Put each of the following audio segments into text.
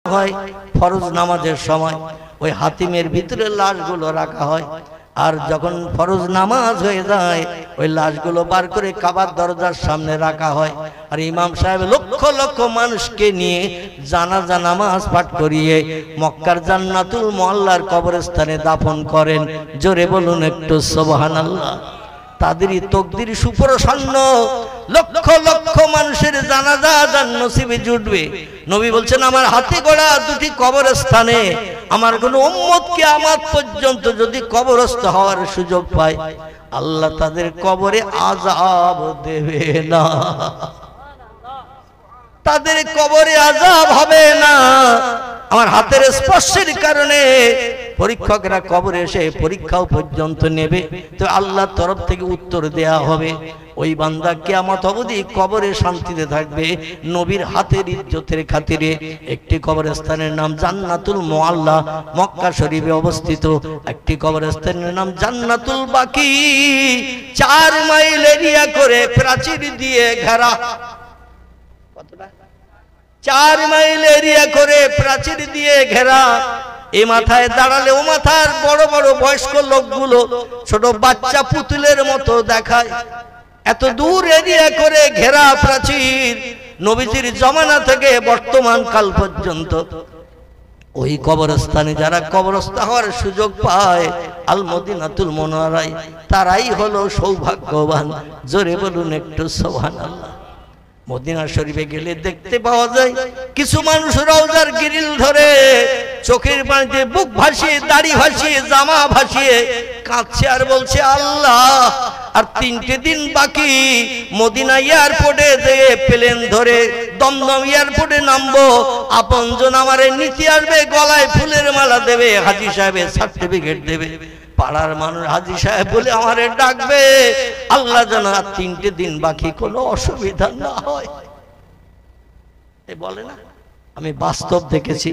হয় ফরজ নামাজের সময় ওই হাতিমের ভিতরে লাশগুলো রাখা হয়। আর যখন ফরজ নামাজ হয়ে যায় ওই লাশগুলো বার করে কাবার দরজার সামনে রাখা হয়। আর ইমাম সাহেব লক্ষ লক্ষ মানুষকে নিয়ে জানাজা নামাজ পাঠ করিয়ে মক্কার জান্নাতুল মুআল্লার কবরস্থানে দাফন করেন। জোরে বলুন একটু সুবহানাল্লাহ। তাদেরই তকদির সুপ্রসন্ন, লক্ষ লক্ষ মানুষের জানাজা যার নসিবে জুটবে। নবী বলছেন আমার হাতে গড়া দুটি কবরস্থানে আমার কোন উম্মত কিয়ামত পর্যন্ত যদি কবরস্থ হওয়ার সুযোগ পায় আল্লাহ তাদের কবরে আযাব দেবে না, তাদের কবরে আযাব হবে না। আমার হাতের স্পর্শের কারণে পরীক্ষকরা কবরে এসে পরীক্ষাও পর্যন্ত নেবে, তো আল্লাহর তরফ থেকে উত্তর দেয়া হবে। ওই বান্দা কিয়ামত অবধি কবরে শান্তিতে থাকবে নবীর হাতের ইজ্জতের খাতিরে। একটি কবরস্থানের নাম জান্নাতুল মুআল্লা, মক্কা শরীফে অবস্থিত। একটি কবরস্থানের নাম জান্নাতুল বাকি, 4 মাইল এরিয়া করে প্রাচীর দিয়ে ঘেরা। কতটা? 4 মাইল এরিয়া করে প্রাচীর দিয়ে ঘেরা। এ মাথায় দাঁড়ালে ও মাথার বড় বড় বয়স্ক লোকগুলো ছোট বাচ্চা পুতুলের মতো দেখায়। এত দূর এরিয়া করে ঘেরা প্রাচীর, নবীজির জমানা থেকে বর্তমান কাল পর্যন্ত ওই কবরস্থানে যারা কবরস্থ হওয়ার সুযোগ পায় আল মদিনাতুল মুনাওয়ারায়, তারাই হলো সৌভাগ্যবান। জোরে বলুন একটু সুবহানাল্লাহ। মদিনা শরীফে গেলে দেখতে পাওয়া যায় কিছু মানুষ রওজার গ্রিল ধরে চোখের পানিতে বুক ভাসিয়ে, দাড়ি ভাসিয়ে, জামা ভাসিয়ে কাঁদছে আর বলছে আল্লাহ আর 3টে দিন বাকি, মদিনা এয়ারপোর্টে যেয়ে প্লেন ধরে দমদম এয়ারপোর্টে নামবো, আপনজন আমারে নিতে আসবে, গলায় ফুলের মালা দেবে, হাজী সাহেবের সার্টিফিকেট দেবে, পাড়ার মানুষ হাজী সাহেব বলে আমারে ডাকবে। আল্লাহ যেন আর 3টে দিন বাকি, কোনো অসুবিধা না হয়। এ বলে না, আমি বাস্তব দেখেছি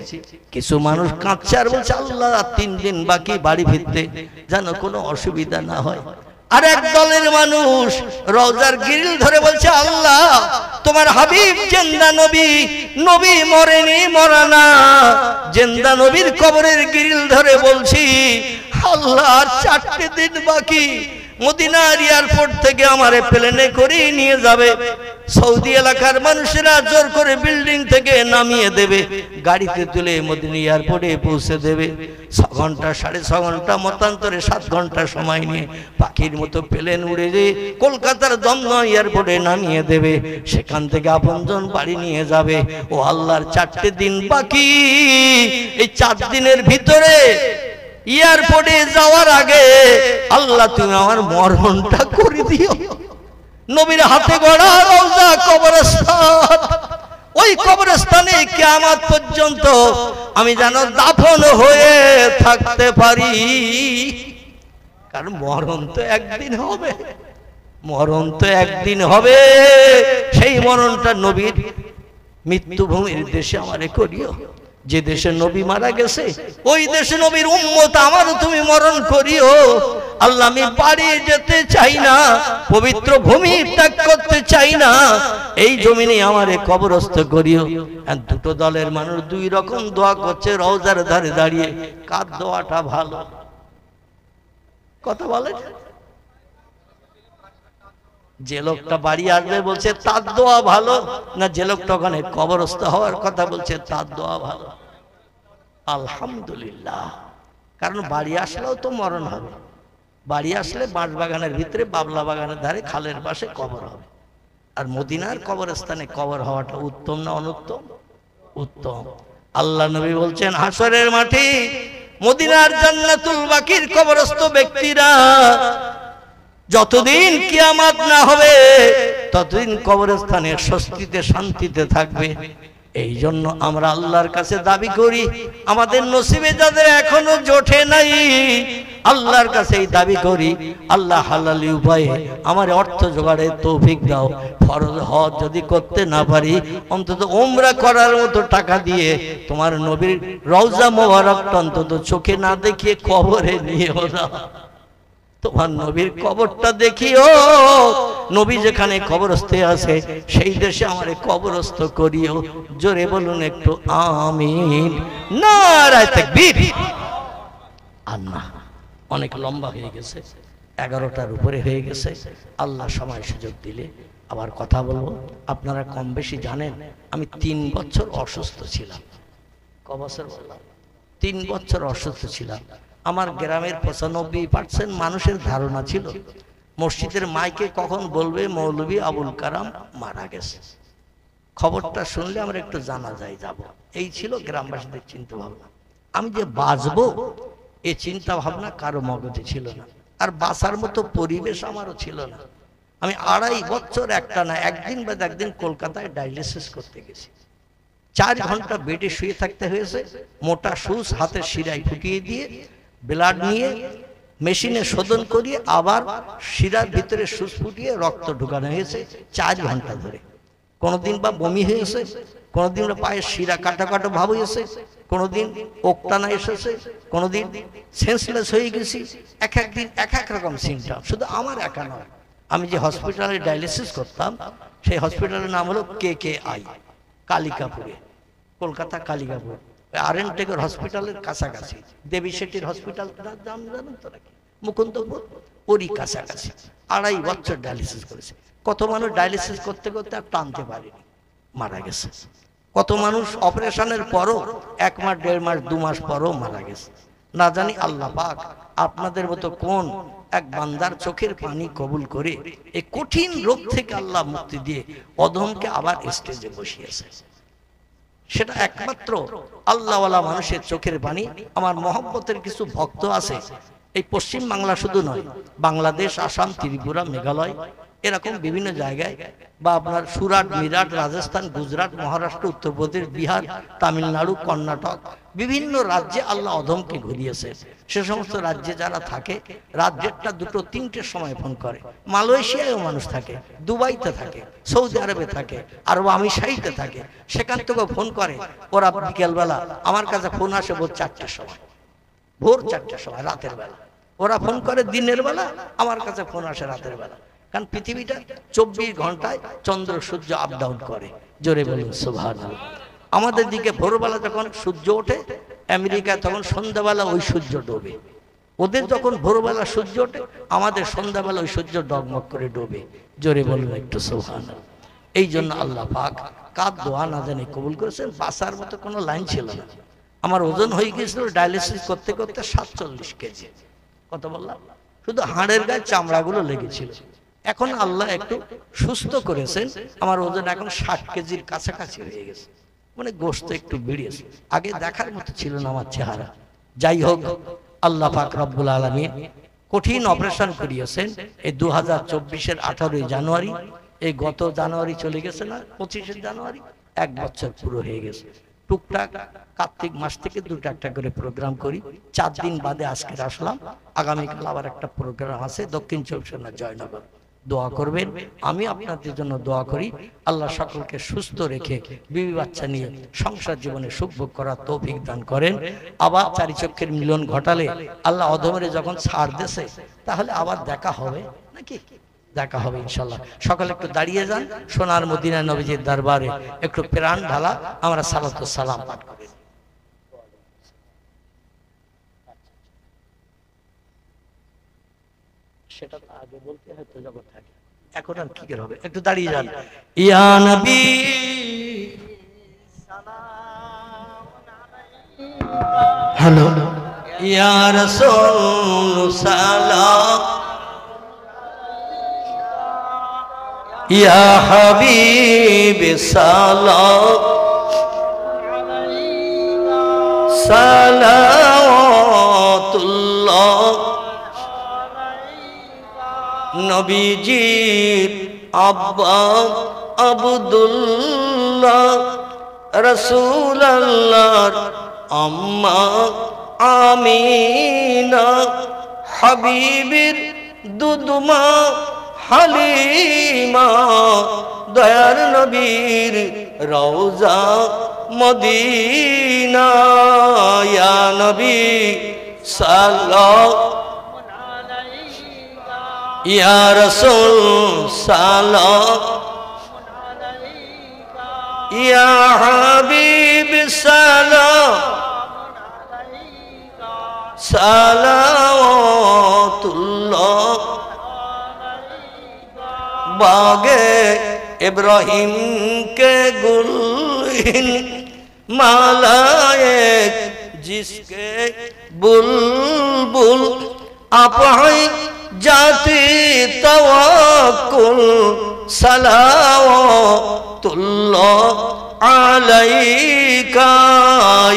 কিছু মানুষ কাঁদছে আর বলছে আল্লাহ আর 3 দিন বাকি বাড়ি ফিরতে, যেন কোনো অসুবিধা না হয়। আর এক দলের মানুষ রওজার গ্রিল ধরে বলছে আল্লাহ তোমার হাবিব জিন্দা নবী, নবী মরেনি, মরানা, জিন্দা নবীর কবরের গ্রিল ধরে বলছি আল্লাহ আর 4টে দিন বাকি, মদিনার এয়ারপোর্ট থেকে আমারে প্লেনে করে নিয়ে যাবে, সৌদি এলাকার মানুষেরা জোর করে বিল্ডিং থেকে নামিয়ে দেবে, গাড়িতে তুলে মদিনা এয়ারপোর্টে পৌঁছে দেবে। 6 ঘন্টা 6.5 ঘন্টা মতান্তরে 7 ঘন্টা সময় নিয়ে পাখির মতো প্লেন উড়ে যেয়ে কলকাতার দমদম এয়ারপোর্টে নামিয়ে দেবে, সেখান থেকে আপনজন বাড়ি নিয়ে যাবে। ও আল্লাহর 4টে দিন বাকি, এই 4 দিনের ভিতরে এয়ারপোর্টে যাওয়ার আগে আল্লাহ তুমি আমার মরণটা করে দিও। নবীর হাতে গড়া রওজা কবরস্থান, ওই কবরস্থানে কিয়ামত পর্যন্ত আমি যেন দাফন হয়ে থাকতে পারি, কারণ মরণ তো একদিন হবে, মরণ তো একদিন হবে। সেই মরণটা নবীর মৃত্যুভূমির দেশে আমারে করিও। যে দেশে নবী মারা গেছে ওই দেশে নবীর উম্মত আমারও তুমি মরণ করিও। আল্লাহ আমি বাড়ি যেতে চাই না, পবিত্র ভূমি ত্যাগ করতে চাই না, এই জমিনে আমারে কবরস্থ করিও। দুটো দলের মানুষ 2 রকম দোয়া করছে রওজার ধারে দাঁড়িয়ে। কার দোয়াটা ভালো? কথা বলে যে লোকটা বাড়ি আসবে বলছে তার দোয়া ভালো, না যে লোকটা ওখানে কবরস্থ হওয়ার কথা বলছে তার দোয়া ভালো? আলহামদুলিল্লাহ, কারণ বাড়ি আসলেও তো মরণ হবে। বাড়ি আসলে বাঁশবাগানের ভিতরে, বাবলা বাগানের ধারে, খালের পাশে কবর হবে। আর মদিনার কবরস্থানে কবর হওয়াটা উত্তম না অনুত্তম? উত্তম। আল্লাহ নবী বলছেন হাসরের মাঠে মদিনার জান্নাতুল বাকির কবরস্থ ব্যক্তিরা যতদিন কিয়ামত না হবে ততদিন কবরস্থানে স্বস্তিতে শান্তিতে থাকবে। এই জন্য আমরা আল্লাহর কাছে দাবি করি আমাদের নসিবে যাদের এখনো জোটে নাই আল্লাহর কাছে এই দাবি করি আল্লাহ হালালি উপায়ে আমার অর্থ জোগাড়ের তৌফিক দাও। ফরজ হজ যদি করতে না পারি অন্তত উমরা করার মতো টাকা দিয়ে তোমার নবীর রওজা মোবারকটা অন্তত চোখে না দেখিয়ে কবরে নিয়ে যাও। তোমার নবীর কবরটা দেখিও, নবী যেখানে কবরস্থ আছে সেই দেশে আমারে কবরস্থ করিও। জোরে বলুন একটু আমিন। নারায়ে তাকবীর। আর না, অনেক লম্বা হয়ে গেছে, 11টার উপরে হয়ে গেছে। আল্লাহ সময় সুযোগ দিলে আবার কথা বলবো। আপনারা কম বেশি জানেন আমি 3 বছর অসুস্থ ছিলাম। ক বছর বললাম? 3 বছর অসুস্থ ছিলাম। আমার গ্রামের 95% মানুষের ধারণা ছিল মসজিদের মাইকে কখন বলবে মৌলভী আবুল কালাম মারা গেছে। খবরটা শুনলে আমরা একটু জানাজায় যাব, এই ছিল গ্রামবাসীদের চিন্তা ভাবনা। আমি যে বাঁচবো এই চিন্তা ভাবনা কারো মগজে ছিল না, আর বাঁচার মতো পরিবেশ আমারও ছিল না। আমি 2.5 বছর একটা না একদিন বাদ একদিন কলকাতায় ডায়ালিসিস করতে গেছি। 4 ঘন্টা বেডে শুয়ে থাকতে হয়েছে। মোটা সুচ হাতের শিরায় ঢুকিয়ে দিয়ে ব্লাড নিয়ে মেশিনে শোধন করিয়ে আবার শিরার ভিতরে সুচ ফুটিয়ে রক্ত ঢুকানো হয়েছে 4 ঘন্টা ধরে। কোনোদিন বা বমি হয়েছে, কোনোদিন বা পায়ের শিরা কাটা কাটা ভাব হয়েছে, কোনোদিন ওকটানা এসেছে, কোনোদিন সেন্সলেস হয়ে গেছি। এক একদিন এক এক রকম সিমটম। শুধু আমার একা নয়, আমি যে হসপিটালে ডায়ালিসিস করতাম সেই হসপিটালের নাম হলো KKI, কালিকাপুরে, কলকাতা কালিকাপুর, আরএনটেকের হসপিটালের কাছাকাছি। দেবী শেট্টির হসপিটাল জানেন তো নাকি, মুকুন্দপুর, ওরই কাছাকাছি। 2.5 বছর ডায়ালিসিস করেছে। কত মানুষ ডায়ালিসিস করতে করতে আর টানতে পারেনি, মারা গেছে। কত মানুষ অপারেশনের পরও 1 মাস 1.5 মাস 2 মাস পরও মারা গেছে। না জানি আল্লাহ পাক আপনাদের মতো কোন এক বান্দার চোখের পানি কবুল করে এই কঠিন রোগ থেকে আল্লাহ মুক্তি দিয়ে অধমকে আবার স্টেজে বসিয়েছে। সেটা একমাত্র আল্লাহওয়ালা মানুষের চোখের পানি। আমার মহব্বতের কিছু ভক্ত আছে এই পশ্চিম বাংলা শুধু নয়, বাংলাদেশ, আসাম, ত্রিপুরা, মেঘালয়, এরকম বিভিন্ন জায়গায়, বা আপনার সুরাট, মিরাট, রাজস্থান, গুজরাট, মহারাষ্ট্র, উত্তরপ্রদেশ, বিহার, তামিলনাড়ু, কর্ণাটক, বিভিন্ন রাজ্যে আল্লাহ অধমকে ঘুরিয়েছে। সে সমস্ত রাজ্যে যারা থাকে রাত 1টা 2টো 3টের সময় ফোন করে। মালয়েশিয়ায়ও মানুষ থাকে, দুবাইতে থাকে, সৌদি আরবে থাকে, আরব আমিরাতে থাকে, সেখান থেকেও ফোন করে। ওরা বিকেলবেলা আমার কাছে ফোন আসে ভোর 4টের সময়, ভোর 4টের সময় রাতের বেলা। ওরা ফোন করে দিনের বেলা, আমার কাছে ফোন আসে রাতের বেলা। কারণ পৃথিবীটা 24 ঘন্টায় চন্দ্র সূর্য আপ ডাউন করে। জোরে বলুন সুবহানাল্লাহ। আমাদের দিকে ভোরবেলা যখন সূর্য ওঠে, আমেরিকা তখন সন্ধ্যাবেলা ওই সূর্য ডোবে। ওদের যখন ভোরবেলা সূর্য ওঠে, আমাদের সন্ধ্যাবেলা ওই সূর্য ডগমগ করে ডোবে। জোরে বলুন একটু সুবহানাল্লাহ। এই জন্য আল্লাহ পাক কার দোয়া না জানি কবুল করেছেন। বাঁচার মতো কোনো লাইন ছিল না। আমার ওজন হয়ে গিয়েছিল ডায়ালিসিস করতে করতে 47 কেজি। কত বললাম? শুধু হাড়ের গায়ে চামড়াগুলো লেগেছিল। এখন আল্লাহ একটু সুস্থ করেছেন, আমার ওজন এখন 60 কেজির কাছাকাছি হয়ে গেছে। মানে গোশত একটু বেড়েছে। আগে দেখার মতো ছিল না আমার চেহারা। যাই হোক, আল্লাহ পাক রব্বুল আলামিন কঠিন অপারেশন করিয়েছেন। এই 2024-এর 18 জানুয়ারি, এই গত জানুয়ারি চলে গেছে না, 25 জানুয়ারি, 1 বছর পুরো হয়ে গেছে। টুকটাক কার্তিক মাস থেকে 2টা একটা করে প্রোগ্রাম করি। 4 দিন বাদে আজকে আসলাম। আগামীকাল আবার একটা প্রোগ্রাম আছে দক্ষিণ 24 পরগনা জয়নগর। দোয়া করবেন, আমি আপনাদের জন্য দোয়া করি। আল্লাহ সকলকে সুস্থ রেখে বিবি বাচ্চা নিয়ে সংসার জীবনে সুখ ভোগ করার তৌফিক দান করেন। আবার 4 চক্ষের মিলন ঘটালে আল্লাহ অধমরে যখন ছাড় দেশে, তাহলে আবার দেখা হবে নাকি? দেখা হবে ইনশাআল্লাহ। সকালে একটু দাঁড়িয়ে যান, সোনার মদিনা নবীজির দরবারে একটু প্রাণ ঢালা আমরা সালাত ও সালাম পাঠ করি। সেটা আগে বলতে হয়তো জগৎ থাকে, এখন আর কি হবে। একটু দাঁড়িয়ে যান। ইয়া নবী হ্যালো, ইয়া রাসূল সালাম, ইয়া হাবিব সালাম, সালাওয়াতুল্লাহ নবীজির আব্বা আব্দুল্লাহ, রাসূলুল্লাহর আম্মা আমিনা, হাবিবের দুধমা হালিমা, দয়ার নবীর রওজা মদিনা। ইয়া নবী সাল্লাল্লাহু ইয়া রাসূল সালাম ইয়া হাবিব সালাম সালাওয়াতুল্লাহ बागे इब्राहिम के गुलहिन मालाए जिसके बुलबुल आप हैं जाती तवक्कुल सलावतुल्लाह अलैका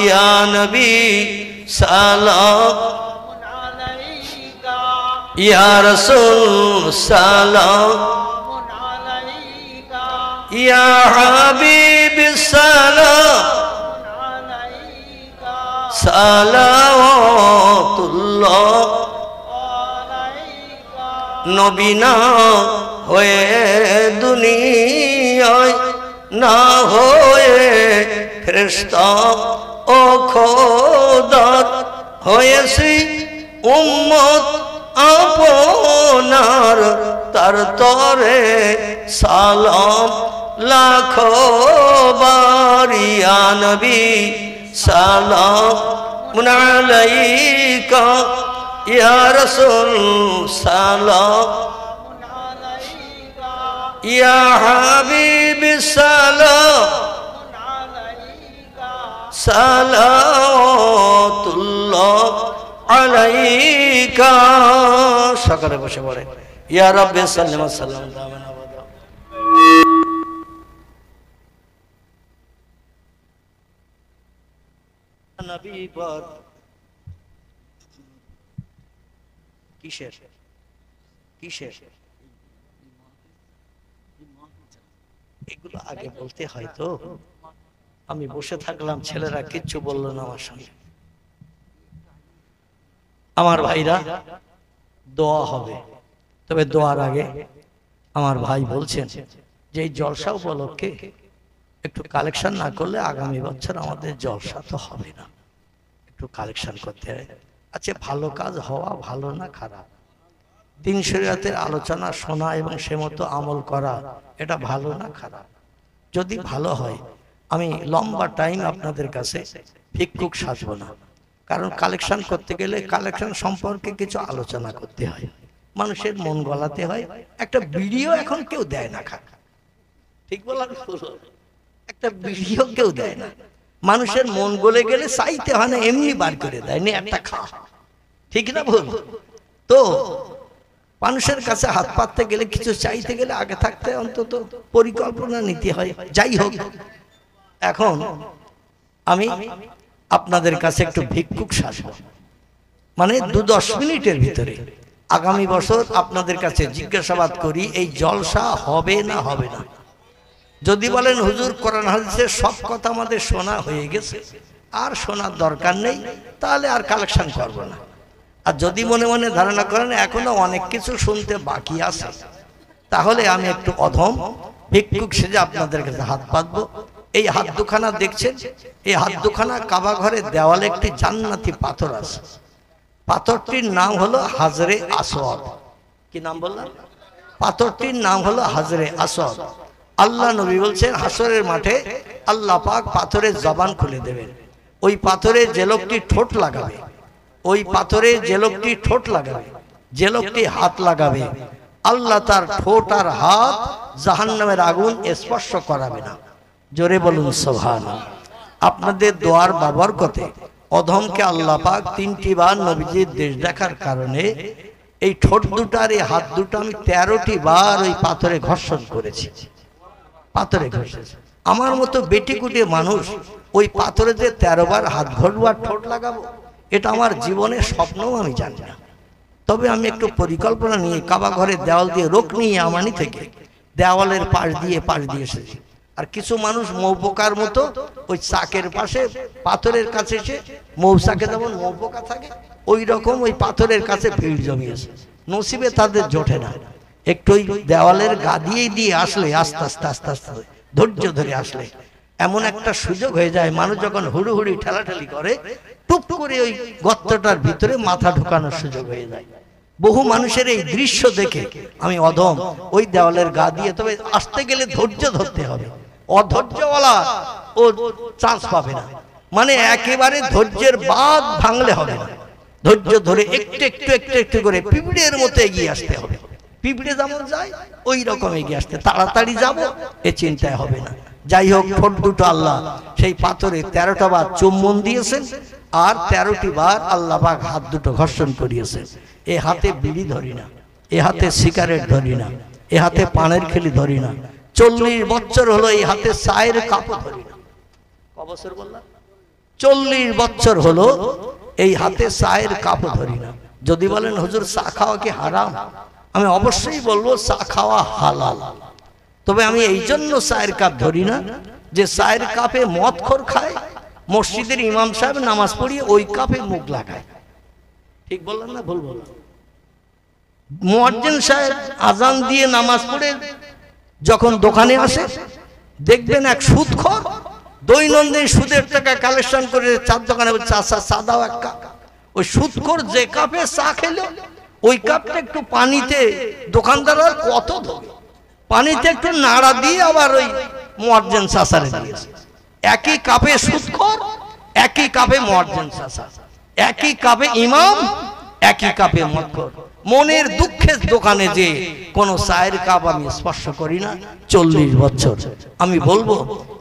या नबी सलाम या रसूल सलाम या हबीब सलाम सलावतुल्लाह नबी ना होए दुनियाय ना होए फरिश्ता ओ खुदार होए सी उम्मत আপনার তার তরে সালাম লাখো বারিয়া নবী সালাম আলাইকা ইয়া রাসূল সালাম ইয়া হাবিব সালাম সালাওয়াতুল্লাহ আলাইকা সকালে বসে পড়ে ইয়া রাব্বি সাল্লি ওয়া সাল্লাম দামান আবাদা নবী পর কিসের এগুলো আগে বলতে হয় তো আমি বসে থাকলাম ছেলেরা কিচ্ছু বললো না আমার সঙ্গে আমার ভাইরা দোয়া হবে তবে দোয়ার আগে আমার ভাই বলছেন যে এই জলসা উপলক্ষে একটু কালেকশন না করলে আগামী বছর আমাদের জলসা তো হবে না একটু কালেকশন করতে হয় আচ্ছা ভালো কাজ হওয়া ভালো না খারাপ দিন শরীয়তের আলোচনা শোনা এবং সে মতো আমল করা এটা ভালো না খারাপ যদি ভালো হয় আমি লম্বা টাইম আপনাদের কাছে ভিক্ষুক সাজব না কারণ কালেকশন করতে গেলে কালেকশন সম্পর্কে কিছু আলোচনা করতে হয় মানুষের মন গলাতে হয় একটা ভিডিও এখন কেউ দেয় না ঠিক বলার একটা ভিডিও কেউ দেয় না মানুষের মন গলে গেলে চাইতে হয় না এমনি বার করে দেয় নে একটা খা ঠিক না ভুল তো মানুষের কাছে হাত পাততে গেলে কিছু চাইতে গেলে আগে থাকতে অন্তত পরিকল্পনা নিতে হয় যাই হোক এখন আমি আপনাদের কাছে একটু ভিক্ষুক সাজব মানে 2-10 মিনিটের ভিতরে আগামী বছর আপনাদের কাছে জিজ্ঞাসাবাদ করি এই জলসা হবে না হবে না যদি বলেন হুজুর কোরআন হাদিসের সব কথা আমাদের শোনা হয়ে গেছে আর শোনার দরকার নেই তাহলে আর কালেকশন করব না আর যদি মনে মনে ধারণা করেন এখনো অনেক কিছু শুনতে বাকি আছে তাহলে আমি একটু অধম ভিক্ষুক সেজে আপনাদের কাছে হাত পাতবো এই হাত দুখানা দেখছেন এই হাত দুখানা কাবা ঘরের দেওয়ালে একটি জান্নাতি পাথর আছে পাথরটির নাম হলো হাজরে আসওয়াদ কি নাম বললাম পাথরটির নাম হলো হাজরে আসওয়াদ আল্লাহ নবী বলছেন হাসরের মাঠে আল্লাহ পাক পাথরের জবান খুলে দেবেন ওই পাথরে যে লোকটি ঠোঁট লাগাবে ওই পাথরে যে লোকটি ঠোঁট লাগাবে যে লোকটি হাত লাগাবে আল্লাহ তার ঠোঁট আর হাত জাহান্নামের আগুন স্পর্শ করাবে না জোরে বলুন সুবহানাল্লাহ আপনাদের দোয়ার বাবরকতে অধমকে আল্লাহ পাক 3টি বার নবীজির দেশ দেখার কারণে এই ঠোঁট দুটার এই হাত দুটো আমি 13টি বার ওই পাথরে ঘর্ষণ করেছি পাথরে ঘষেছি আমার মতো বেটিকুটি মানুষ ওই পাথরে যে 13 বার হাত ঘষবো আর ঠোঁট লাগাবো এটা আমার জীবনের স্বপ্নও আমি জানি না তবে আমি একটু পরিকল্পনা নিয়ে কাবা ঘরের দেওয়াল দিয়ে রোক নিয়ে আমানি থেকে দেওয়ালের পাশ দিয়ে এসেছি আর কিছু মানুষ মৌপোকার মতো ওই চাকের পাশে পাথরের কাছে এসে মৌচাকে যেমন মৌপোকা থাকে ওই রকম ওই পাথরের কাছে ভিড় জমিয়েছে নসিবে তাদের জোটে না একটু ওই দেওয়ালের গা দিয়ে আসলে আস্তে আস্তে আস্তে আস্তে ধৈর্য ধরে আসলে এমন একটা সুযোগ হয়ে যায় মানুষ যখন হুড়ুহুড়ি ঠেলাঠেলি করে টুপ করে ওই গর্তটার ভিতরে মাথা ঢোকানোর সুযোগ হয়ে যায় বহু মানুষের এই দৃশ্য দেখে আমি অধম, ওই দেওয়ালের গা দিয়ে, তবে আসতে গেলে ধৈর্য ধরতে হবে। অধৈর্যওয়ালা ও চান্স পাবে না, মানে একেবারে ধৈর্যের বাঁধ ভাঙলে হবে না। ধৈর্য ধরে একটু একটু একটু একটু করে পিঁপড়ের মতো এগিয়ে আসতে হবে। পিঁপড়ে যেমন যায় ওই রকম এগিয়ে আসতে, তাড়াতাড়ি যাব এ চিন্তায় হবে না। যাই হোক, ঠোঁট দুটো আল্লাহ সেই পাথরে 13টা বার চুম্বন দিয়েছেন, আর 13টি বার আল্লাহ পাক হাত দুটো ঘর্ষণ করিয়েছেন। এ হাতে বিড়ি ধরি না, এ হাতে সিগারেট ধরি না, এ হাতে পানের খেলি ধরি না। 40 বছর হলো এই হাতে চায়ের কাপও ধরি না। ক বছর বললাম? 40 বছর হলো এই হাতে চায়ের কাপও ধরি না। যদি বলেন হুজুর চা খাওয়া কি হারাম, আমি অবশ্যই বলবো চা খাওয়া হালাল। তবে আমি এই জন্য চায়ের কাপ ধরি না যে চায়ের কাপে মদখোর খায়, মসজিদের ইমাম সাহেব নামাজ পড়িয়ে ওই কাপে মুখ লাগায়। ঠিক বললাম না ভুল বললাম? মুয়াজ্জিন সাহেব আজান দিয়ে নামাজ পড়ে যখন দোকানে আসে, দেখবেন এক সুদখোর দৈনন্দিন সুদের টাকা কালেকশন করে চার দোকানে চা দাও এক কাপ। ওই সুদখোর যে কাপে চা খেলো ওই কাপটা একটু পানিতে দোকানদার কত ধরে পানিতে একটু নাড়া দিয়ে আবার ওই মুয়াজ্জিন চাচারে দিয়েছে। একই কাপে সুদখোর, একই কাপে মুয়াজ্জিন চাচা, একই কাপে ইমাম, একই কাপে মদখোর। মনের দুঃখের দোকানে যে কোন চায়ের কাপ আমি স্পর্শ করি না 40 বছর। আমি বলবো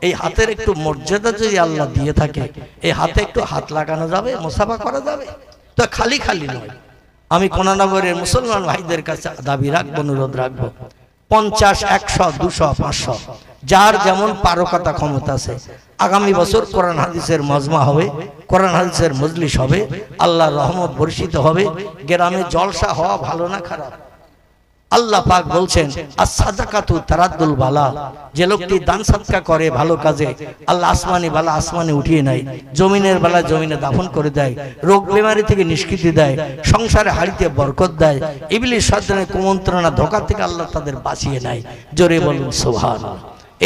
এই হাতের একটু মর্যাদা যদি আল্লাহ দিয়ে থাকে, এই হাতে একটু হাত লাগানো যাবে, মুসাফা করা যাবে, তো খালি খালি নয়। আমি কোনানগরের মুসলমান ভাইদের কাছে দাবি রাখবো, অনুরোধ রাখবো, 50, 100, 200, 500 যার যেমন পারকতা ক্ষমতা আছে, আগামী বছর কোরআন হাদিসের মজমা হবে, কোরআন হাদিসের মজলিস হবে, আল্লাহর রহমত বর্ষিত হবে। গ্রামে জলসা হওয়া ভালো না খারাপ? আল্লাহ পাক বলছেন as-সাদাকাতু তারাদ্দুল বালা, যে লোকটি দান সদকা করে ভালো কাজে, আল্লাহ আসমানি বালা আসমানে উঠিয়ে নেয়, জমিনের বালা জমিনে দাফন করে দেয়, রোগ বেমারি থেকে নিষ্কৃতি দেয়, সংসারে হাড়িতে বরকত দেয়, ইবলিস শয়তানের কুমন্ত্রণা ধোঁকা থেকে আল্লাহ তাদের বাঁচিয়ে নেয়। জোরে বলুন সুবহানাল্লাহ।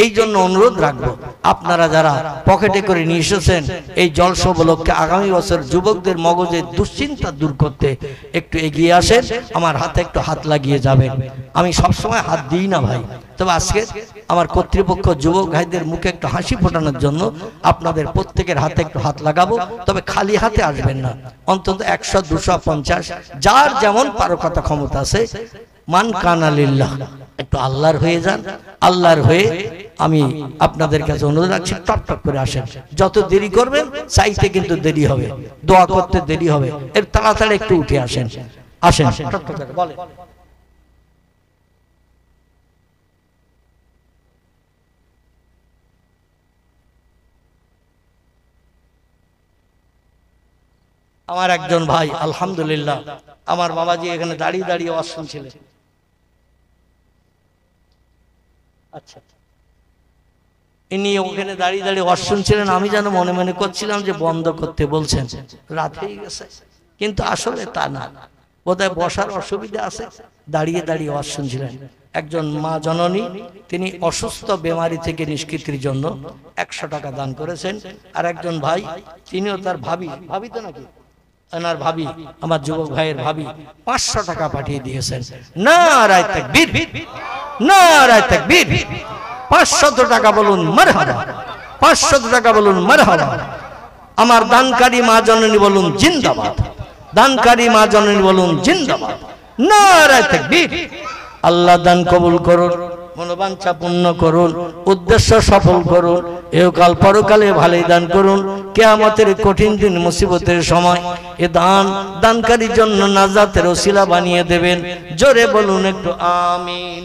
এই জন্য অনুরোধ রাখবো, আপনারা যারা পকেটে করে নিয়ে এসেছেন এই জলসা উপলক্ষে আগামী বছর যুবকদের মগজের দুশ্চিন্তা দূর করতে একটু এগিয়ে আসেন, আমার হাতে একটু হাত লাগিয়ে যাবেন। আমি সবসময় হাত দিই না ভাই, তবে আজকে আমার কর্তৃপক্ষ যুবক ভাইদের মুখে একটু হাসি ফোটানোর জন্য আপনাদের প্রত্যেকের হাতে একটু হাত লাগাবো। তবে খালি হাতে আসবেন না, অন্তত 100, 200, 50 যার যেমন পারকতা ক্ষমতা আছে। মান কানা লিল্লাহ, একটু আল্লাহর হয়ে যান। আল্লাহর হয়ে আমি আপনাদের কাছে অনুরোধ রাখছি, টপ টপ করে আসেন। যত দেরি করবেন চাইতে কিন্তু দেরি হবে, দোয়া করতে দেরি হবে, এর তাড়াতাড়ি একটু উঠে আসেন। আসেন টপ টপ করে বলেন। আমার একজন ভাই আলহামদুলিল্লাহ, আমার বাবাজি এখানে দাঁড়িয়ে দাঁড়িয়ে ওয়াজ শুনছিলেন। আচ্ছা, ইনি ওখানে দাঁড়িয়ে দাঁড়িয়ে ওয়াজ শুনছিলেন। আমি যেন মনে মনে করছিলাম যে বন্ধ করতে বলছেন, রাত হয়ে গেছে, কিন্তু আসলে তা না, বোধহয় বসার অসুবিধা আছে, দাঁড়িয়ে দাঁড়িয়ে ওয়াজ শুনছিলেন। একজন মা জননী, তিনি অসুস্থ বেমারি থেকে নিষ্কৃতির জন্য 100 টাকা দান করেছেন। আর একজন ভাই, তিনিও তার ভাবি তো নাকি এনার ভাবি, আমার যুবক ভাইয়ের ভাবি 500 টাকা পাঠিয়ে দিয়েছেন। নারায়ে তাকবীর, নারায়ে তাকবীর। 500 টাকা বলুন মারহাবা, 500 টাকা বলুন মারহাবা। আমার দানকারী মা জননী বলুন জিন্দাবাদ, দানকারী মা জননী বলুন জিন্দাবাদ। নারায়ে তাকবীর। আল্লাহ দান কবুল করুন, মনোবাঞ্ছা পূর্ণ করুন, উদ্দেশ্য সফল করুন, এহকাল পরকালে ভালোই দান করুন। কিয়ামতের কঠিন দিন মুসিবতের সময় এ দান দানকারীর জন্য নাজাতের ওসিলা বানিয়ে দেবেন। জোরে বলুন একটু আমিন।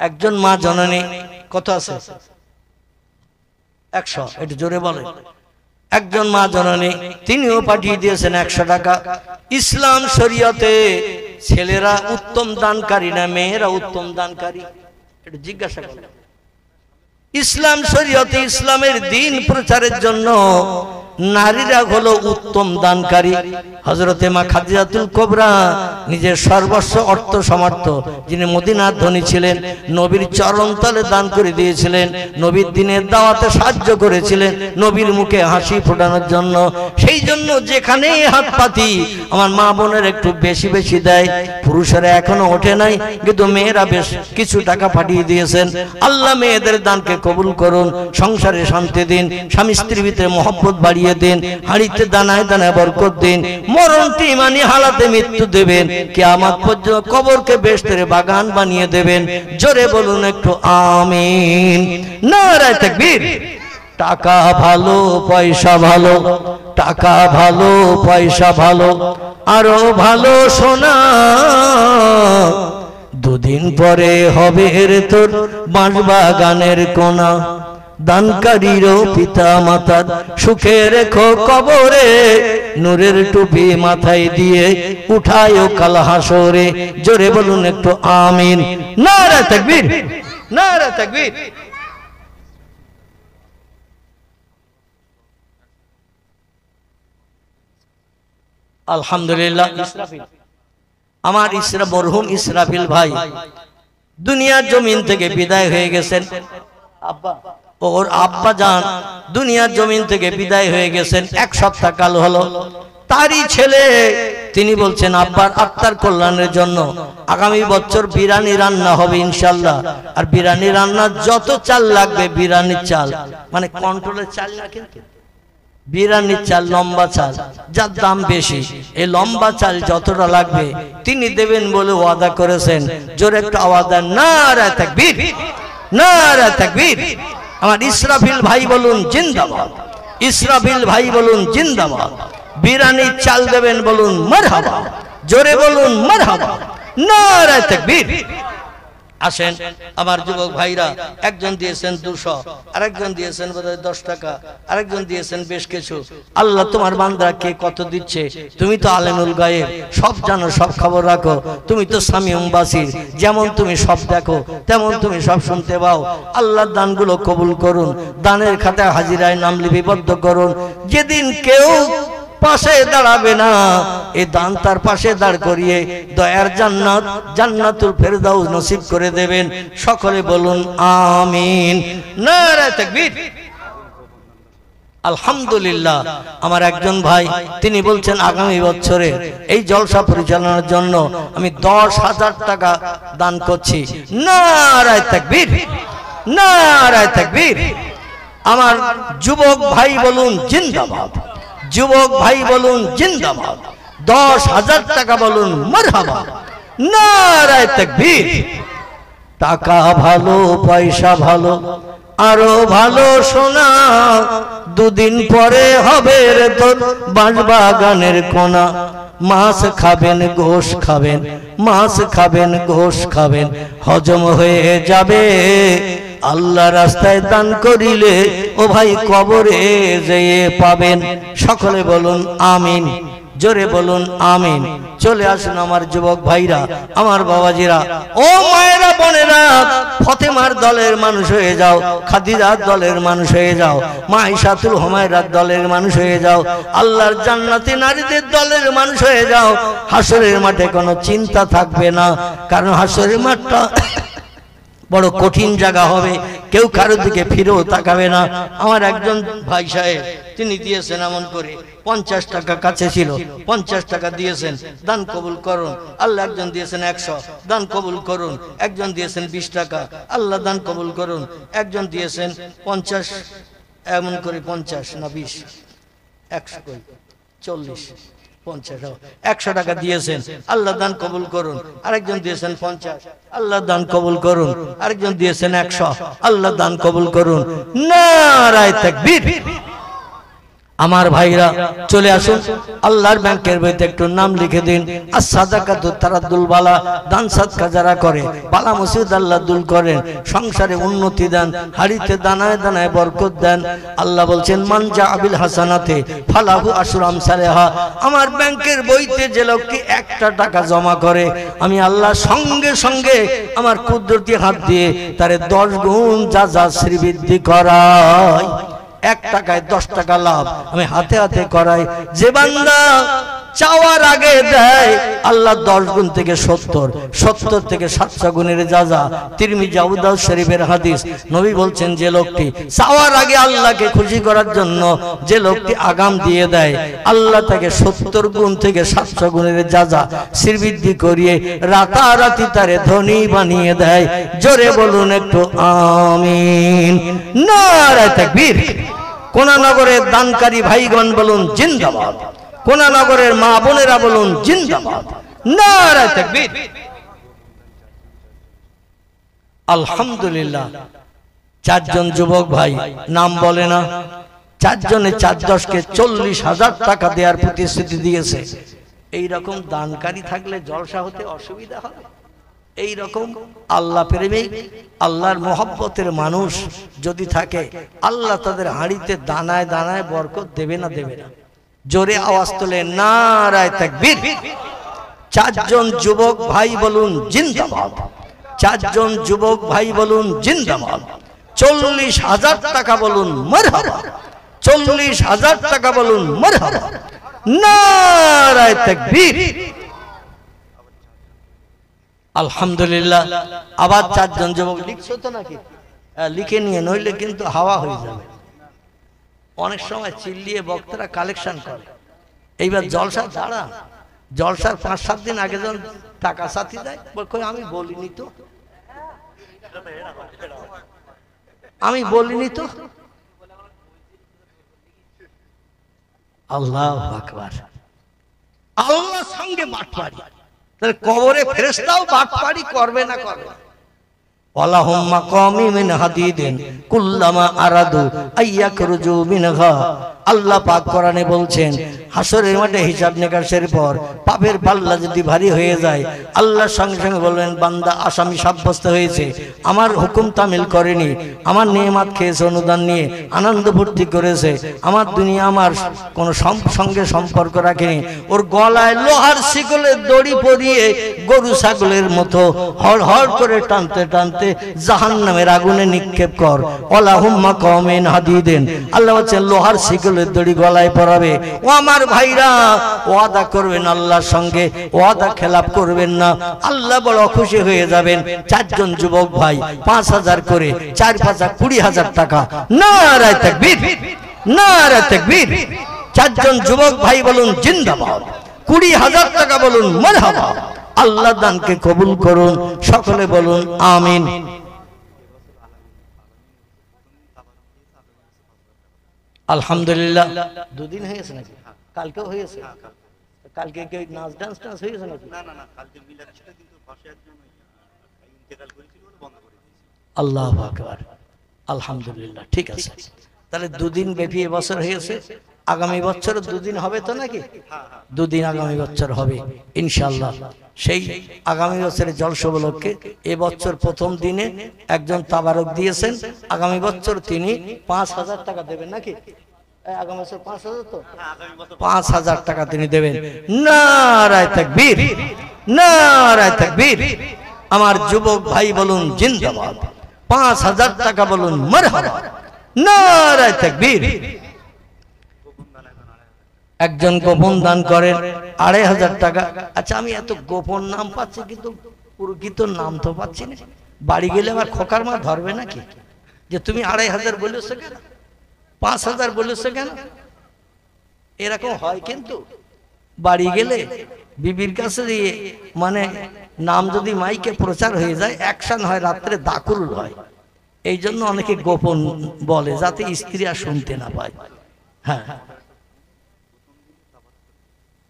একজন মা জননী, কত আছে? 100, একটু জোরে বলেন। একজন মা জননী, তিনিও পাঠিয়ে দিয়েছেন 100 টাকা। ইসলাম শরীয়তে ছেলেরা উত্তম দানকারী না মেয়েরা উত্তম দানকারী? একটু জিজ্ঞাসা করেন। ইসলাম শরীয়তে ইসলামের দ্বীন প্রচারের জন্য নারীরা হলো উত্তম দানকারী। হযরতে মা খাদিজাতুল কুবরা নিজের সর্বস্ব অর্থ সমর্থ, যিনি মদিনার ধনী ছিলেন, নবীর চরণতলে দান করে দিয়েছিলেন, নবীর দিনের দাওয়াতে সাহায্য করেছিলেন, নবীর মুখে হাসি ফোটানোর জন্য। সেই জন্য যেখানেই হাত পাতি আমার মা বোনের একটু বেশি বেশি দেয়। পুরুষেরা এখনো ওঠে নাই, কিন্তু মেয়েরা বেশ কিছু টাকা পাঠিয়ে দিয়েছেন। আল্লাহ মেয়েদের দানকে কবুল করুন, সংসারে শান্তি দিন, স্বামী স্ত্রীর ভিতরে মহব্বত বাড়িয়ে দিন, হাড়িতে দানায় দানায় বরকত দিন, মরণটি ইমানি হালাতে মৃত্যু দেবেন, কিয়ামত পর্যন্ত কবরকে বেহেশতের বাগান বানিয়ে দেবেন। জোরে বলুন একটু আমিন। নারায়ে তাকবীর। টাকা ভালো পয়সা ভালো, টাকা ভালো পয়সা ভালো, আরো ভালো সোনা, দুদিন পরে হবে রে তোর বাঁশবাগানের কোনা। দানকারীরও পিতা মাতার সুখে রেখো কবরে, নূরের টুপি মাথায় দিয়ে উঠায় কাল হাসরে। জোরে বলুন একটু আমিন। নারায়ে তাকবীর, নারায়ে তাকবীর। আলহামদুলিল্লাহ। আমার মরহুম ইসরাফিল ভাই দুনিয়ার জমিন থেকে বিদায় হয়ে গেছেন। ওর আব্বা জান দুনিয়ার জমিন থেকে বিদায় হয়ে গেছেন, 1 সপ্তাহ কাল হলো। তারই ছেলে তিনি বলছেন আব্বার আত্মার কল্যাণের জন্য আগামী বছর বিরিয়ানি রান্না হবে ইনশাআল্লাহ। আর বিরিয়ানি রান্নার যত চাল লাগবে, বিরিয়ানির চাল মানে কন্ট্রোলের চাল না, কিন্তু বিরিয়ানির চাল লম্বা চাল, যার দাম বেশি, এই লম্বা চাল যতটা লাগবে তিনি দেবেন বলে ওয়াদা করেছেন। জোরে একটা আওয়াজ দেন নারায়ে তাকবীর, নারায়ে তাকবীর। আমার ইসরাফিল ভাই বলুন জিন্দাবাদ, ইসরাফিল ভাই বলুন জিন্দাবাদ। বিরিয়ানির চাল দেবেন বলুন মারহাবা, জোরে বলুন মারহাবা, নারায়ে তাকবীর। আসেন আমার যুবক ভাইরা, একজন দিয়েছেন 200, আরেকজন দিয়েছেন বোধহয় 10 টাকা, আরেকজন দিয়েছেন বেশ কিছু। আল্লাহ তোমার বান্দারা কে কত দিচ্ছে, তুমি তো আলেমুল গায়েব, সব জানো, সব খবর রাখো। তুমি তো সামিউম বাসির, যেমন তুমি সব দেখো তেমন তুমি সব শুনতে পাও। আল্লাহর দানগুলো কবুল করুন, দানের খাতায় হাজিরায় নাম লিপিবদ্ধ করুন। যেদিন কেউ পাশে দাঁড়াবে না, এই দান তার পাশে দাঁড় করিয়ে দয়ার জান্নাত, জান্নাতুল ফেরদাউস নসিব করে দেবেন। সকলে বলুন আমিন। নারায়ে তাকবীর। আলহামদুলিল্লাহ। আমার একজন ভাই তিনি বলছেন আগামী বছরে এই জলসা পরিচালনার জন্য আমি 10,000 টাকা দান করছি। নারায়ে তাকবীর, নারায়ে তাকবীর। আমার যুবক ভাই বলুন জিন্দাবাদ, যুবক ভাই বলুন জিন্দাবাদ। 10,000 টাকা বলুন মারহাবা, নারায়ে তাকবীর। টাকা ভালো পয়সা ভালো, আরো ভালো সোনা, দুদিন পরে হবে রে তোর বাঁশবাগানের কোনা। মাছ খাবেন গোশ খাবেন, মাছ খাবেন গোশ খাবেন, হজম হয়ে যাবে। আল্লাহ রাস্তায় দান করিলে ও ভাই কবরে যেয়ে পাবেন। সকলে বলুন আমিন, জোরে বলুন আমিন। চলে আসুন আমার যুবক ভাইরা, আমার বাবাজিরা, ও মায়েরা বোনেরা, ফতেমার দলের মানুষ হয়ে যাও, খাদিজার দলের মানুষ হয়ে যাও, মাইশাতুল হুমায়রার দলের মানুষ হয়ে যাও, আল্লাহর জান্নাতি নারীদের দলের মানুষ হয়ে যাও। হাসরের মাঠে কোনো চিন্তা থাকবে না, কারণ হাসরের মাঠটা বড় কঠিন জায়গা হবে, কেউ কারোর দিকে ফিরেও তাকাবে না। আমার একজন ভাই সাহেব তিনি দিয়েছেন এমন করে 50 টাকা কাছে ছিল, 50 টাকা দিয়েছেন, দান কবুল করুন। আল্লাহ একজন দিয়েছেন 100, দান কবুল করুন। একজন দিয়েছেন 20 টাকা, আল্লাহ দান কবুল করুন। একজন দিয়েছেন 50, এমন করে 50 না 20, 100 করে 40, 50, 100 টাকা দিয়েছেন, আল্লাহ দান কবুল করুন। আরেকজন দিয়েছেন 50, আল্লাহ দান কবুল করুন। আরেকজন দিয়েছেন 100, আল্লাহ দান কবুল করুন। নারায়ে তাকবীর। আমার ভাইরা চলে আসুন, আল্লাহর ব্যাংকের বইতে একটু নাম লিখে দিন। আর সাদাকাতু তারাদ্দুল বালা, দান সাদকা যারা করে বালা মুসিবত আল্লাহ দূর করেন, সংসারে উন্নতি দেন, হাড়িতে দানায় দানায় বরকত দেন। আল্লাহ বলছেন মান জাআ বিল হাসানাতে ফালাহু আশরু আমসালিহা। আমার ব্যাংকের বইতে যে লোকটি 1টা টাকা জমা করে, আমি আল্লাহ সঙ্গে সঙ্গে আমার কুদরতি হাত দিয়ে তারে 10 গুণ যা শ্রীবৃদ্ধি করাই। 1 টাকায় 10 টাকা লাভ আমি হাতে হাতে করাই। যে বান্দা চাওয়ার আগে দেয় আল্লাহ 10 গুণ থেকে 70, 70 থেকে 700 গুণের যাজা। তিরমিজি আবু দাউদ শরীফের হাদিস। নবী বলছেন যে লোকটি চাওয়ার আগে আল্লাহকে খুশি করার জন্য যে লোকটি আগাম দিয়ে দেয় আল্লাহ তাকে 70 গুণ থেকে 700 গুণের যাজা শ্রীবৃদ্ধি করিয়ে রাতারাতি তারে ধনী বানিয়ে দেয়। জোরে বলুন একটু আমিন। নারায়ে তাকবীর। কোনানগরের দানকারী ভাইগণ বলুন জিন্দাবাদ। কোনানগরের মা বোনেরা বলুন জিন্দাবাদ। নারায়ে তাকবীর। আলহামদুলিল্লাহ। 4 জন যুবক ভাই নাম বলে না, 4 জনে 4-10 কে 40,000 টাকা দেওয়ার প্রতিশ্রুতি দিয়েছে। এই রকম দানকারী থাকলে জলসা হতে অসুবিধা হবে? এই রকম আল্লাহ প্রেমিক আল্লাহর মহব্বতের মানুষ যদি থাকে আল্লাহ তাদের হাঁড়িতে দানায় দানায় বরকত দেবে না দেবে না? জোরে আওয়াজ তোলে নারায়ে তাকবীর। 4 জন যুবক ভাই বলুন জিন্দাবাদ। 4 জন যুবক ভাই বলুন জিন্দাবাদ। 40,000 টাকা বলুন মারহাবা। 40,000 টাকা বলুন মারহাবা। নারায়ে তাকবীর। আলহামদুলিল্লাহ। আবার 4 জন যুবক লিখছো তো নাকি? লিখে নিয়ে, নইলে কিন্তু হাওয়া হয়ে যাবে। অনেক সময় চিল্লিয়ে বক্তারা কালেকশন করে। এইবার জলসা দাঁড়া, জলসার 5-7 দিন আগে যখন টাকা সাথী দেয় কই আমি বলিনি তো, আমি বলিনি তো। আল্লাহু আকবার। আল্লাহর সঙ্গে বাটপারি। তাহলে কবরে ফেরেশতাও বাটপারি করবে না করবে? ওয়ালাহুম মাকামি মিন হাদিদিন কুল্লামা আরাদু আইয়াখরুজু মিনহা। আল্লাহ পাক কোরআনে বলছেন হাসরের মাঠে হিসাব নিকাশের পর পাপের পাল্লা যদি ভারী হয়ে যায় আল্লাহর সঙ্গে সঙ্গে বলবেন বান্দা আসামি সাব্যস্ত হয়েছে, আমার হুকুম তামিল করেনি, আমার নেয়ামত খেয়েছে, অনুদান নিয়ে আনন্দ ফুর্তি করেছে, আমার দুনিয়া আমার কোনো সঙ্গে সম্পর্ক রাখেনি, ওর গলায় লোহার শিকলে দড়ি পরিয়ে গরু ছাগলের মতো হড় হড় করে টানতে টানতে জাহান্নামের আগুনে নিক্ষেপ কর। ওয়ালাহুম মাকামিন হাদিদিন। আল্লাহ বলছেন লোহার শিকলের দড়ি গলায় পরাবে। ও আমার ভাইরা, ওয়াদা করবেন আল্লাহর সঙ্গে, ওয়াদা খেলাপ করবেন না, আল্লাহ বড় খুশি হয়ে যাবেন। 4 জন যুবক ভাই 5,000 করে, 4-5 20,000 টাকা। নারায়ে তাকবীর, নারায়ে তাকবীর। 4 জন যুবক ভাই বলুন জিন্দাবাদ। 20,000 টাকা বলুন মারহাবা। আল্লাহ দানকে কবুল করুন, সকলে বলুন আমিন। আলহামদুলিল্লাহ। 2 দিন হয়েছে নাকি? কালকেও হয়েছে? কালকে কি নাচ ডান্স হয়েছে নাকি? না না না, কালকে মিলাদ ছিল কিন্তু পাশে একজন ইন্তেকাল করেছিল, বন্ধ করে দিয়েছে। আল্লাহু আকবার। আলহামদুলিল্লাহ। ঠিক আছে, তাহলে 2 দিন ব্যাপী এবছর হয়েছে। আগামী বছর 2 দিন হবে তো নাকি? 2 দিন আগামী বছর হবে ইনশাআল্লাহ। সেই আগামী বছরের জলসা উপলক্ষে এবছর প্রথম দিনে একজন তাবারক দিয়েছেন, আগামী বছর তিনি 5,000 টাকা দেবেন নাকি? আগামী বছর 5,000 তো? 5,000 টাকা তিনি দেবেন। নারায়ে তাকবীর, নারায়ে তাকবীর। আমার যুবক ভাই বলুন জিন্দাবাদ। 5,000 টাকা বলুন মারহাবা। নারায়ে তাকবীর। একজন গোপন দান করেন 2,500 টাকা। আচ্ছা, আমি এত গোপন নাম পাচ্ছি কিন্তু প্রকৃত নাম তো পাচ্ছি না। বাড়ি গেলে আমার খোকার মা ধরবে নাকি যে তুমি 2,500 বলেছো কেন, 5,000 বলেছো কেন? এরকম হয় কিন্তু বাড়ি গেলে বিবির কাছে দিয়ে মানে নাম যদি মাইকে প্রচার হয়ে যায় অ্যাকশন হয়, রাত্রে দাকুল হয়। এই জন্য অনেকে গোপন বলে যাতে স্ত্রী আর শুনতে না পায়। হ্যাঁ,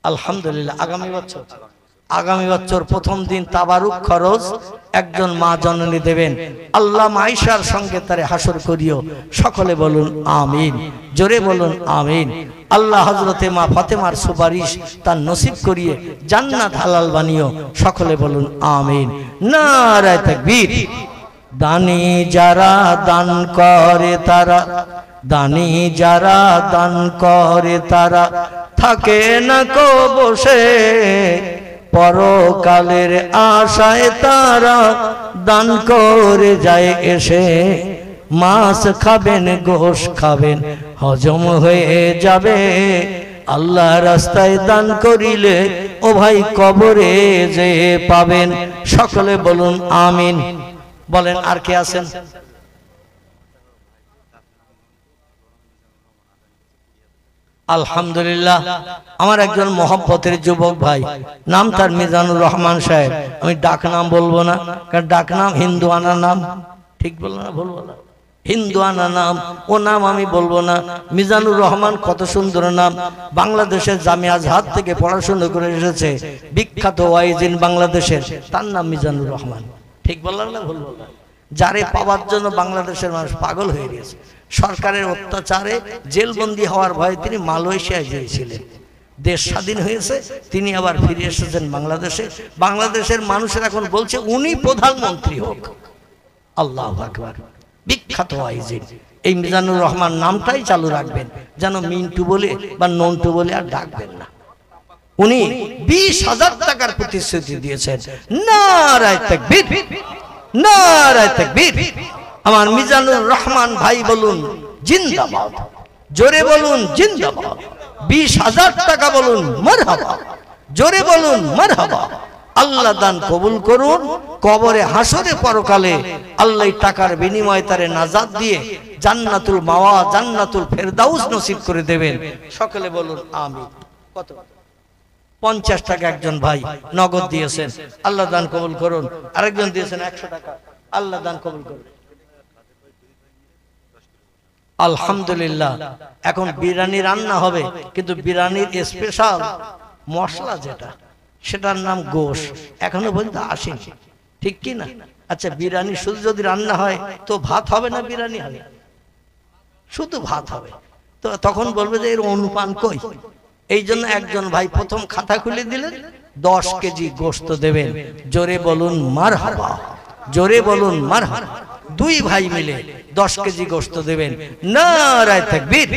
আলহামদুলিল্লাহ। আগামী বছর প্রথম দিন তাবারুক খরচ একজন মা জননী দেবেন। আল্লাহ মাইশার সঙ্গে তারে হাসর করিও, সকলে বলুন আমিন। জোরে বলুন আমিন। আল্লাহ হযরতে মা ফাতেমার সুপারিশ তার নসিব করিয়ে জান্নাত হালাল বানিও, সকলে বলুন আমিন। নারায়ে তাকবীর। দানি যারা দান করে তারা, দানি যারা দান করে তারা থাকে না কো বসে, পরকালের আশায় তারা দান করে যায় এসে। মাছ খাবেন গোশ খাবেন হজম হয়ে যাবে আল্লাহ রাস্তায় দান করিলে ও ভাই কবরে যে পাবেন সকলে বলুন আমিন বলেন আর কে আছেন আলহামদুলিল্লাহ আমার একজন মহব্বতের যুবক ভাই নাম তার মিজানুর রহমান সাহেব আমি ডাক নাম বলবো না কারণ ডাক নাম হিন্দুয়ানা নাম ঠিক বলবো না বলবো না হিন্দুয়ানা নাম ও নাম আমি বলবো না মিজানুর রহমান কত সুন্দর নাম বাংলাদেশের জামিয়া আজহার থেকে পড়াশোনা করে এসেছে বিখ্যাত ওয়াইজিন বাংলাদেশের তার নাম মিজানুর রহমান ঠিক বললাম না ভুল বললাম যারে পাওয়ার জন্য বাংলাদেশের মানুষ পাগল হয়ে গেছে সরকারের অত্যাচারে জেলবন্দি হওয়ার ভয়ে তিনি মালয়েশিয়ায় গিয়েছিলেন দেশ স্বাধীন হয়েছে তিনি আবার ফিরে এসেছেন বাংলাদেশে বাংলাদেশের মানুষের এখন বলছে উনি প্রধানমন্ত্রী হোক আল্লাহু আকবার বিখ্যাত ওয়াইজিন এই মিজানুর রহমান নামটাই চালু রাখবেন যেন মিন্টু বলে বা নন্টু বলে আর ডাকবেন না উনি 20,000 টাকার প্রতিশ্রুতি দিয়েছেন নারায়ে তাকবীর নারায়ে তাকবীর আমার মিজানুর রহমান ভাই বলুন জিন্দাবাদ জোরে বলুন জিন্দাবাদ 20,000 টাকা বলুন মারহাবা জোরে বলুন মারহাবা আল্লাহ দান কবুল করুন কবরে হাসরে পরকালে আল্লাহ টাকার বিনিময়ে তারে নাজাত দিয়ে জান্নাতুল মাওয়া জান্নাতুল ফেরদাউস নসিব করে দেবেন সকলে বলুন আমিন কত 50 টাকা একজন ভাই নগদ দিয়েছেন আল্লাহ দান কবুল করুন আরেকজন দিয়েছেন 100 টাকা আল্লাহ দান কবুল করুন আলহামদুলিল্লাহ এখন বিরিয়ানি রান্না হবে কিন্তু বিরিয়ানির স্পেশাল মশলা যেটা সেটার নাম গোশ এখনো পর্যন্ত আসেনি ঠিক কি না আচ্ছা বিরিয়ানি শুধু যদি রান্না হয় তো ভাত হবে না বিরিয়ানি হবে শুধু ভাত হবে তো তখন বলবে যে এর অনুপান কই এই জন্য একজন ভাই প্রথম খাতা খুলে দিলেন 10 কেজি গোশত দেবেন জোরে বলুন মারহাবা জোরে বলুন মারহাবা দুই ভাই মিলে 10 কেজি গোশত দেবেন নারায়ে তাকবীর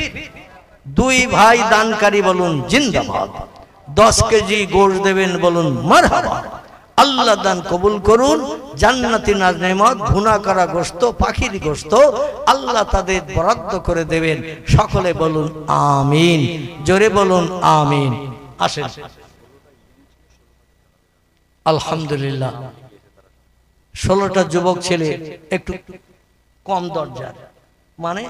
দুই ভাই দানকারী বলুন জিন্দাবাদ 10 কেজি গোশত দেবেন বলুন মারহাবা আল্লাহ দান কবুল করুন জান্নাতি নেয়ামত ভুনা করা গোশত পাখির গোশত আল্লাহ তাদের বরাদ্দ করে দেবেন সকলে বলুন আমিন জোরে বলুন আমিন আসেন আলহামদুলিল্লাহ 16টা যুবক ছেলে একটু কম দরজার মানে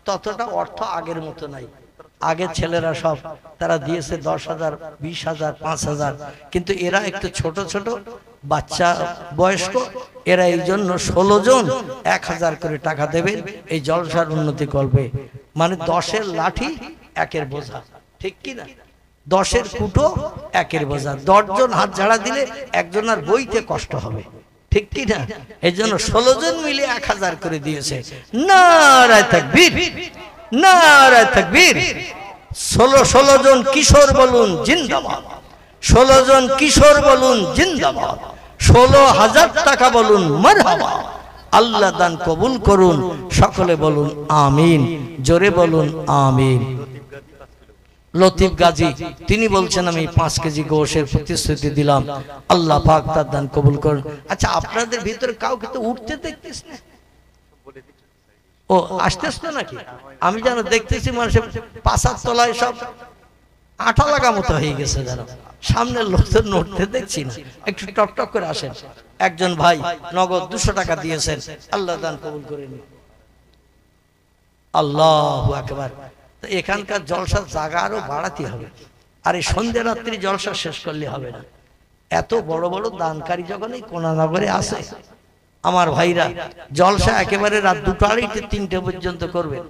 ততটা অর্থ আগের মতো নাই আগে ছেলেরা সব তারা দিয়েছে 10,000 20,000 5,000 কিন্তু এরা একটু ছোট ছোট বাচ্চা বয়স্ক এরা এই জন্য 16 জন 1,000 করে টাকা দেবেন এই জলসার উন্নতি করবে মানে 10-এর লাঠি 1-এর বোঝা ঠিক কি না 10-এর কুটো 1-এর বোঝা 10 জন হাত ঝাড়া দিলে একজনের বইতে কষ্ট হবে ঠিক কি না এইজন্য 16 জন মিলে 1000 করে দিয়েছে নারায়ে তাকবীর নারায়ে তাকবীর 16 জন কিশোর বলুন জিন্দাবাদ 16 জন কিশোর বলুন জিন্দাবাদ 16,000 টাকা বলুন মারহাবা আল্লাহ দান কবুল করুন সকলে বলুন আমিন জোরে বলুন আমিন লতিফ গাজী তিনি বলছেন আমি 5 কেজি গোশের প্রতিশ্রুতি দিলাম আল্লাহ পাক তার দান কবুল করুন আচ্ছা আপনাদের ভিতরে কাউকে তো উঠতে দেখতেছ না ও আসতেছ না নাকি আমি যেন দেখতেছি মানুষের পাশার তলায় সব আঠা লাগা মতো হয়ে গেছে যেন সামনের লোকদের নড়তে দেখছি না একটু টক টক করে আসেন একজন ভাই নগদ 200 টাকা দিয়েছেন আল্লাহ দান কবুল করে নিন আল্লাহু আকবার এখানকার জলসার জায়গা আরো বাড়াতে হবে আর এই সন্ধ্যা রাত্রি জলসা শেষ করলে হবে না এত বড় বড় দানকারী যখন এই কোনানগরে আসে আমার ভাইরা জলসা একেবারে রাত 2টা 3টে পর্যন্ত করবেন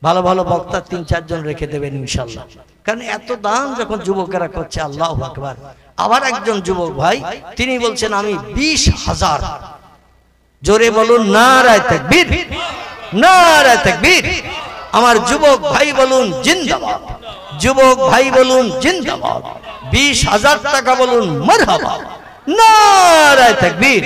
ভালো ভালো বক্তা 3-4 জন রেখে দেবেন ইনশাআল্লাহ কারণ এত দান যখন যুবকেরা করছে আল্লাহু আকবার আবার একজন যুবক ভাই তিনি বলছেন আমি 20,000 জোরে বলুন নারায়ে তাকবীর নারায়ে তাকবীর আমার যুবক ভাই বলুন জিন্দাবাদ যুবক ভাই বলুন জিন্দাবাদ 20,000 টাকা বলুন মারহাবা নারায়ে তাকবীর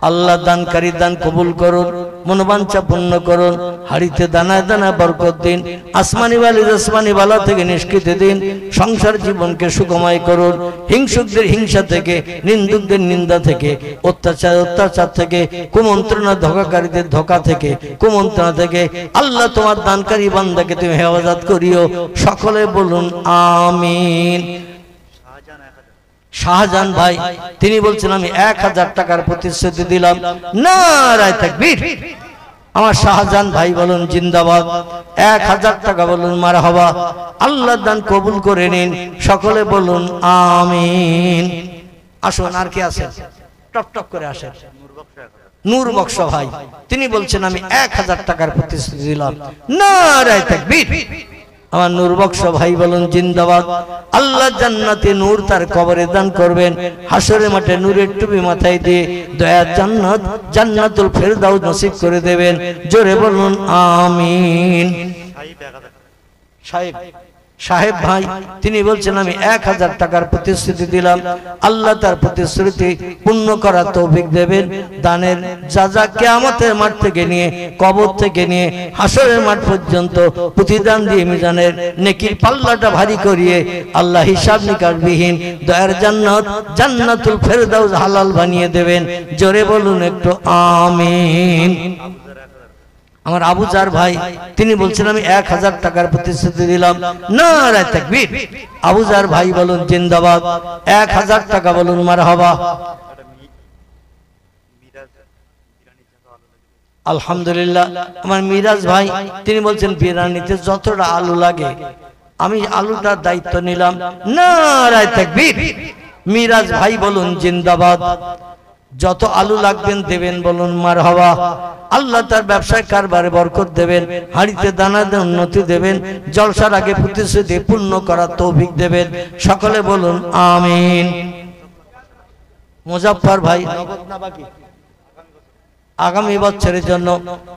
আল্লাহ দানকারী দান কবুল করুন, মনোবাঞ্ছা পূর্ণ করুন, হাড়িতে দানায় দানায় বরকত দিন, আসমানি বালি আসমানি বালা থেকে নিষ্কৃত দিন, সংসার জীবনকে সুখময় করুন, হিংসুকদের হিংসা থেকে, নিন্দুকদের নিন্দা থেকে, অত্যাচার থেকে, কুমন্ত্রণা ধোঁকাকারীদের ধোঁকা থেকে, কুমন্ত্রণা থেকে আল্লাহ তোমার দানকারী বান্দাকে তুমি হেফাজত করিও। সকলে বলুন আমিন। শাহজাহান ভাই তিনি বলছেন আমি 1000 টাকার প্রতিশ্রুতি দিলাম। নারায়ে তাকবীর। আমার শাহজাহান ভাই বলুন জিন্দাবাদ। 1000 টাকা বলুন মারহাবা। আল্লাহ দান কবুল করে নিন। সকলে বলুন আমিন। আসুন আর কি আছে, টপ টপ করে আসেন। নূর বক্স ভাই তিনি বলছেন আমি 1000 টাকার প্রতিশ্রুতি দিলাম। নারায়ে তাকবীর। আমার নূর বক্স ভাই বলুন জিন্দাবাদ। আল্লাহ জান্নাতে নূর তার কবরে দান করবেন, হাসরের মাঠে নূরের টুপি মাথায় দিয়ে দয়ার জান্নাত জান্নাতুল ফেরদাউস নসিব করে দেবেন। জোরে বলুন আমিন। সাহেব ভাই তিনি বলছেন আমি 1000 টাকার প্রতিশ্রুতি দিলাম। আল্লাহ তার প্রতিশ্রুতি পূর্ণ করার তৌফিক দেবেন। দানের যা কিয়ামতের মাঠ থেকে নিয়ে, কবর থেকে নিয়ে হাসরের মাঠ পর্যন্ত প্রতিদান দিয়ে মিজানের নেকির পাল্লাটা ভারী করিয়ে আল্লাহ হিসাব নিকাশবিহীন দয়ার জান্নাত জান্নাতুল ফেরদাউস হালাল বানিয়ে দেবেন। জোরে বলুন একটু আমিন। আমার আবু জার ভাই তিনি বলছেন আমি 1000 টাকার প্রতিশ্রুতি দিলাম। নারায়ে তাকবীর। আবু জার ভাই বলুন জিন্দাবাদ। 1000 টাকা বলুন মারহাবা। আলহামদুলিল্লাহ। আমার মিরাজ ভাই তিনি বলছেন বিরিয়ানিতে যতটা আলু লাগে আমি আলুটার দায়িত্ব নিলাম। নারায়ে তাকবীর। মিরাজ ভাই বলুন জিন্দাবাদ। যত আলু লাগবেন দেবেন বলুন মারহাবা। আল্লাহ তার ব্যবসায় কারবারে বরকত দেবেন, হাড়িতে দানা উন্নতি দেবেন, জলসার আগে প্রতিশ্রুতি পূর্ণ করার তৌফিক দেবেন। সকলে বলুন আমিন। মুজাফফর ভাই নগদ না বাকি আগামী বছরের জন্য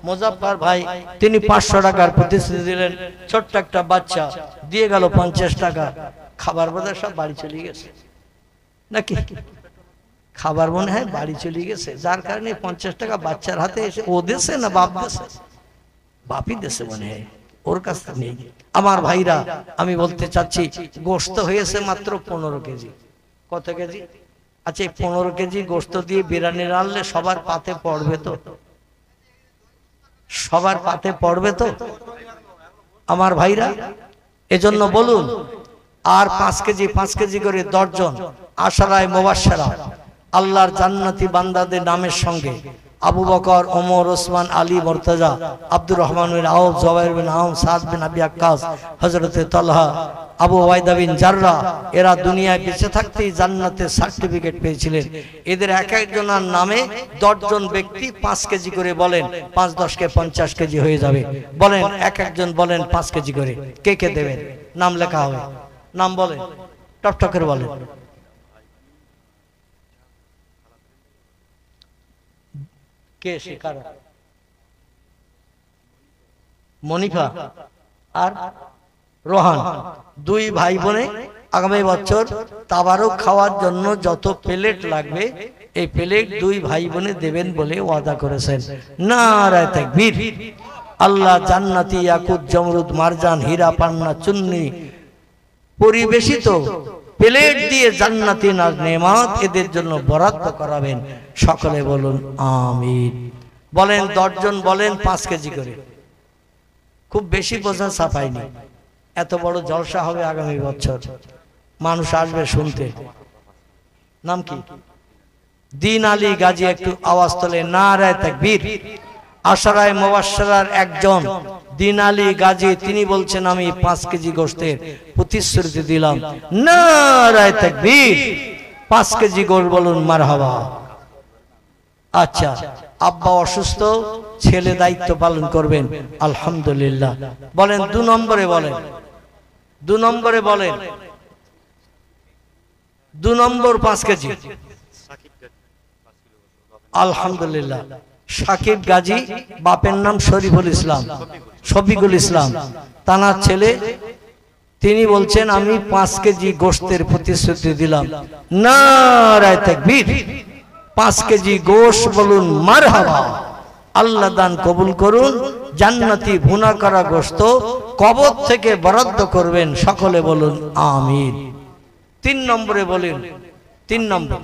মুজাফফর ভাই তিনি 500 টাকার প্রতিশ্রুতি দিলেন। ছোট্ট একটা বাচ্চা দিয়ে গেল 50 টাকা। খাবার বোধহয় সব বাড়ি চলে গেছে নাকি? খাবার মনে হয় বাড়ি চলে গেছে, যার কারণে 50 টাকা বাচ্চার হাতে এসে ও দেশে না বাপ দেশে? বাপই দেশে মনে হয়, ওর কাছে নেই। আমার ভাইরা আমি বলতে চাচ্ছি গোশত হয়েছে মাত্র 15 কেজি। কত কেজি? আচ্ছা এই 15 কেজি গোশত দিয়ে বিরিয়ানি রান্নলে সবার পাতে পড়বে তো? সবার পাতে পড়বে তো আমার ভাইরা? এজন্য বলুন আর 5 কেজি করে 10 জন আশারায়ে মুবাশশারা আল্লাহর জান্নাতি বান্দাদের নামের সঙ্গে আবু বকর, ওমর, ওসমান, আলী, মুর্তজা, আব্দুর রহমান বিন আউফ, জুবাইর বিন আওম, সাদ বিন আবি আক্কাস, হযরতে তালহা, আবু ওবাইদা বিন জাররা এরা দুনিয়ায় বেঁচে থাকতেই জান্নাতের সার্টিফিকেট পেয়েছিলেন। এদের এক একজনের নামে 10 জন ব্যক্তি 5 কেজি করে বলেন, 5-10 কে 50 কেজি হয়ে যাবে। বলেন এক একজন বলেন 5 কেজি করে। কে কে দেবেন? নাম লেখা হবে। নাম বলেন, টক টক করে বলেন। কে শিকার? মনিফা আর রোহান, 2 ভাই বোনে আগামী বছর তাবারুক খাওয়ার জন্য যত প্লেট লাগবে এই প্লেট 2 ভাই বোনে দেবেন বলে ওয়াদা করেছেন। নারায়ে তাকবীর। আল্লাহ জান্নাতি ইয়াকুত, জমরুদ, মারজান, হীরা, পান্না, চুন্নি পরিবেশিত প্লেট দিয়ে জান্নাতি নেমাত এদের জন্য বরাদ্দ করাবেন। সকলে বলুন আমিন। বলেন 10 জন বলেন 5 কেজি করে। খুব বেশি বোঝা ছাপাইনি। এত বড় জলসা হবে আগামী বছর, মানুষ আসবে শুনতে। নাম কি? দিন আলী গাজী। একটু আওয়াজ তোলে নারায়ে তাকবীর। আশারায়ে মুবাশশারার একজন দিন আলী গাজী তিনি বলছেন আমি 5 কেজি গোশতের প্রতিশ্রুতি দিলাম। নারায়ে তাকবীর। 5 কেজি গোশত বলুন মারহাবা। আচ্ছা আব্বা অসুস্থ, ছেলে দায়িত্ব পালন করবেন আলহামদুলিল্লাহ। বলেন 2 নম্বরে বলেন, 2 নম্বরে বলেন, 2 নম্বর 5 কেজি আলহামদুলিল্লাহ। সাকিব গাজী, বাপের নাম শরীফুল ইসলাম, শফিকুল ইসলাম, তানার ছেলে তিনি বলছেন আমি 5 কেজি গোশতের প্রতিশ্রুতি দিলাম। নারায়ে তাকবীর। 5 কেজি গোশ বলুন মারহাবা। আল্লাহ দান কবুল করুন। জান্নাতি ভুনা করা গোশত কবর থেকে বরাদ্দ করবেন, সকলে বলুন আমিন। 3 নম্বরে বলেন, 3 নম্বর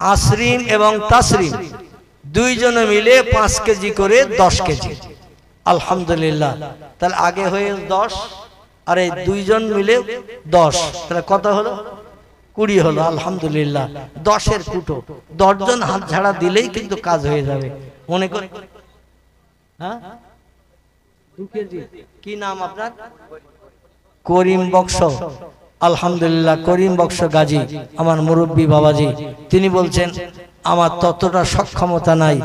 আসরিম এবং তাসরিম দুইজনে মিলে 5 কেজি করে 10 কেজি। আলহামদুলিল্লাহ, তাহলে আগে হয়ে 10 আর এই দুইজন মিলে 10, তাহলে কত হলো? 20 হলো। আলহামদুলিল্লাহ, 10-এর কুটো 10 জন হাত ঝাড়া দিলেই কিন্তু কাজ হয়ে যাবে। মনে করে, হ্যাঁ 2 কেজি। কি নাম আপনার? করিম বক্স। আলহামদুলিল্লাহ, করিম বক্স গাজী, আমার মুরব্বী বাবাজি। তিনি বলছেন আমার ততটা সক্ষমতা নাই,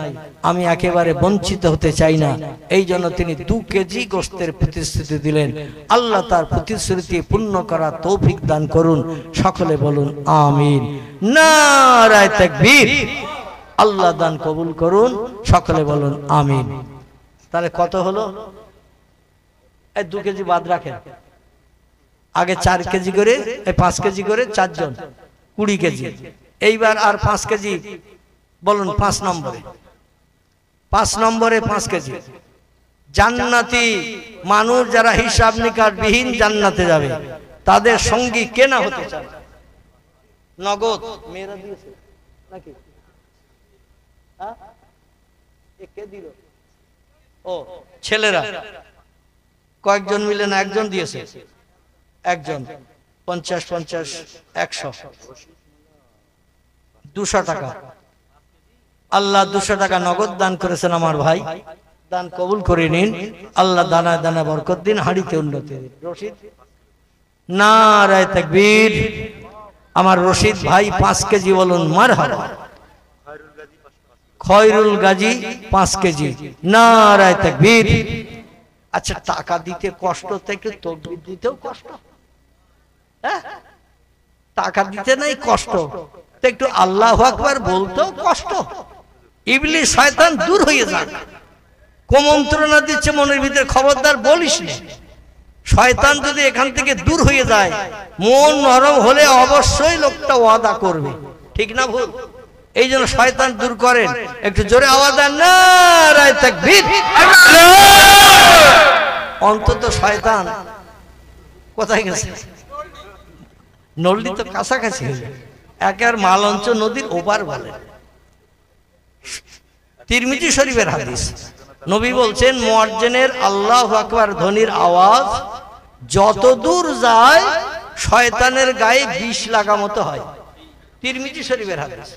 আমি একেবারে বঞ্চিত হতে চাই না, এই জন্য তিনি 2 কেজি গোশতের প্রতিশ্রুতি দিলেন। আল্লাহ তার প্রতিশ্রুতি পূর্ণ করার তৌফিক দান করুন, সকলে বলুন আমিন। নারায়ে তাকবীর। আল্লাহ দান কবুল করুন, সকলে বলুন আমিন। তাহলে কত হলো? এই 2 কেজি বাদ রাখেন, আগে 4 কেজি করে, এই 5 কেজি করে 4 জন 20 কেজি। এইবার আর 5 কেজি বলুন 5 নম্বরে, 5 নম্বরে 5 কেজি। জান্নাতি মানুষ যারা হিসাব নিকাশ বিহীন জান্নাতে যাবে, তাদের সঙ্গী কেনা হতে চায় নগদ। মেয়েরা দিয়েছে নাকি? হ্যাঁ, কে দিল? ও ছেলেরা কয়েকজন মিলে না, একজন দিয়েছে, একজন 50 50 100 200 টাকা। আল্লাহ 200 টাকা নগদ দান করেছেন আমার ভাই, দান কবুল করে নিন। আল্লাহ দানা দানা বরকত দিন, হাড়িতে উন্নতি দিন। রশিদ, নারায়ে তাকবীর। আমার রশিদ ভাই 5 কেজি বলুন মারহাবা। খয়রুল গাজী 5 কেজি, নারায়ে তাকবীর। আচ্ছা, টাকা দিতে কষ্ট থেকে তাকবীর দিতেও কষ্ট। হ্যাঁ, টাকা দিতে নাই কষ্ট, তো একটু আল্লাহু আকবার বলতেও কষ্ট। ইবলিস শয়তান দূর হয়ে যাক। কুমন্ত্রণা দিচ্ছে মনের ভিতরে, খবরদার বলিস না। শয়তান যদি এখান থেকে দূর হয়ে যায়, মন নরম হলে অবশ্যই লোকটা ওয়াদা করবে, ঠিক না ভুল? এই জন্য শয়তান দূর করেন। একটু জোরে আওয়াজ দেন, নারায়ে তাকবীর। অন্তত শয়তান কোথায় গেছে? নল্লি তো কাছাকাছি হয়ে যায়, একের মালঞ্চ নদীর ওপার বলে। তিরমিজি শরীফের হাদিস, নবী বলছেন মুয়াজ্জিনের আল্লাহু আকবার ধ্বনির আওয়াজ যত দূর যায় শয়তানের গায়ে বিষ লাগা মতো হয়। তিরমিজি শরীফের হাদিস,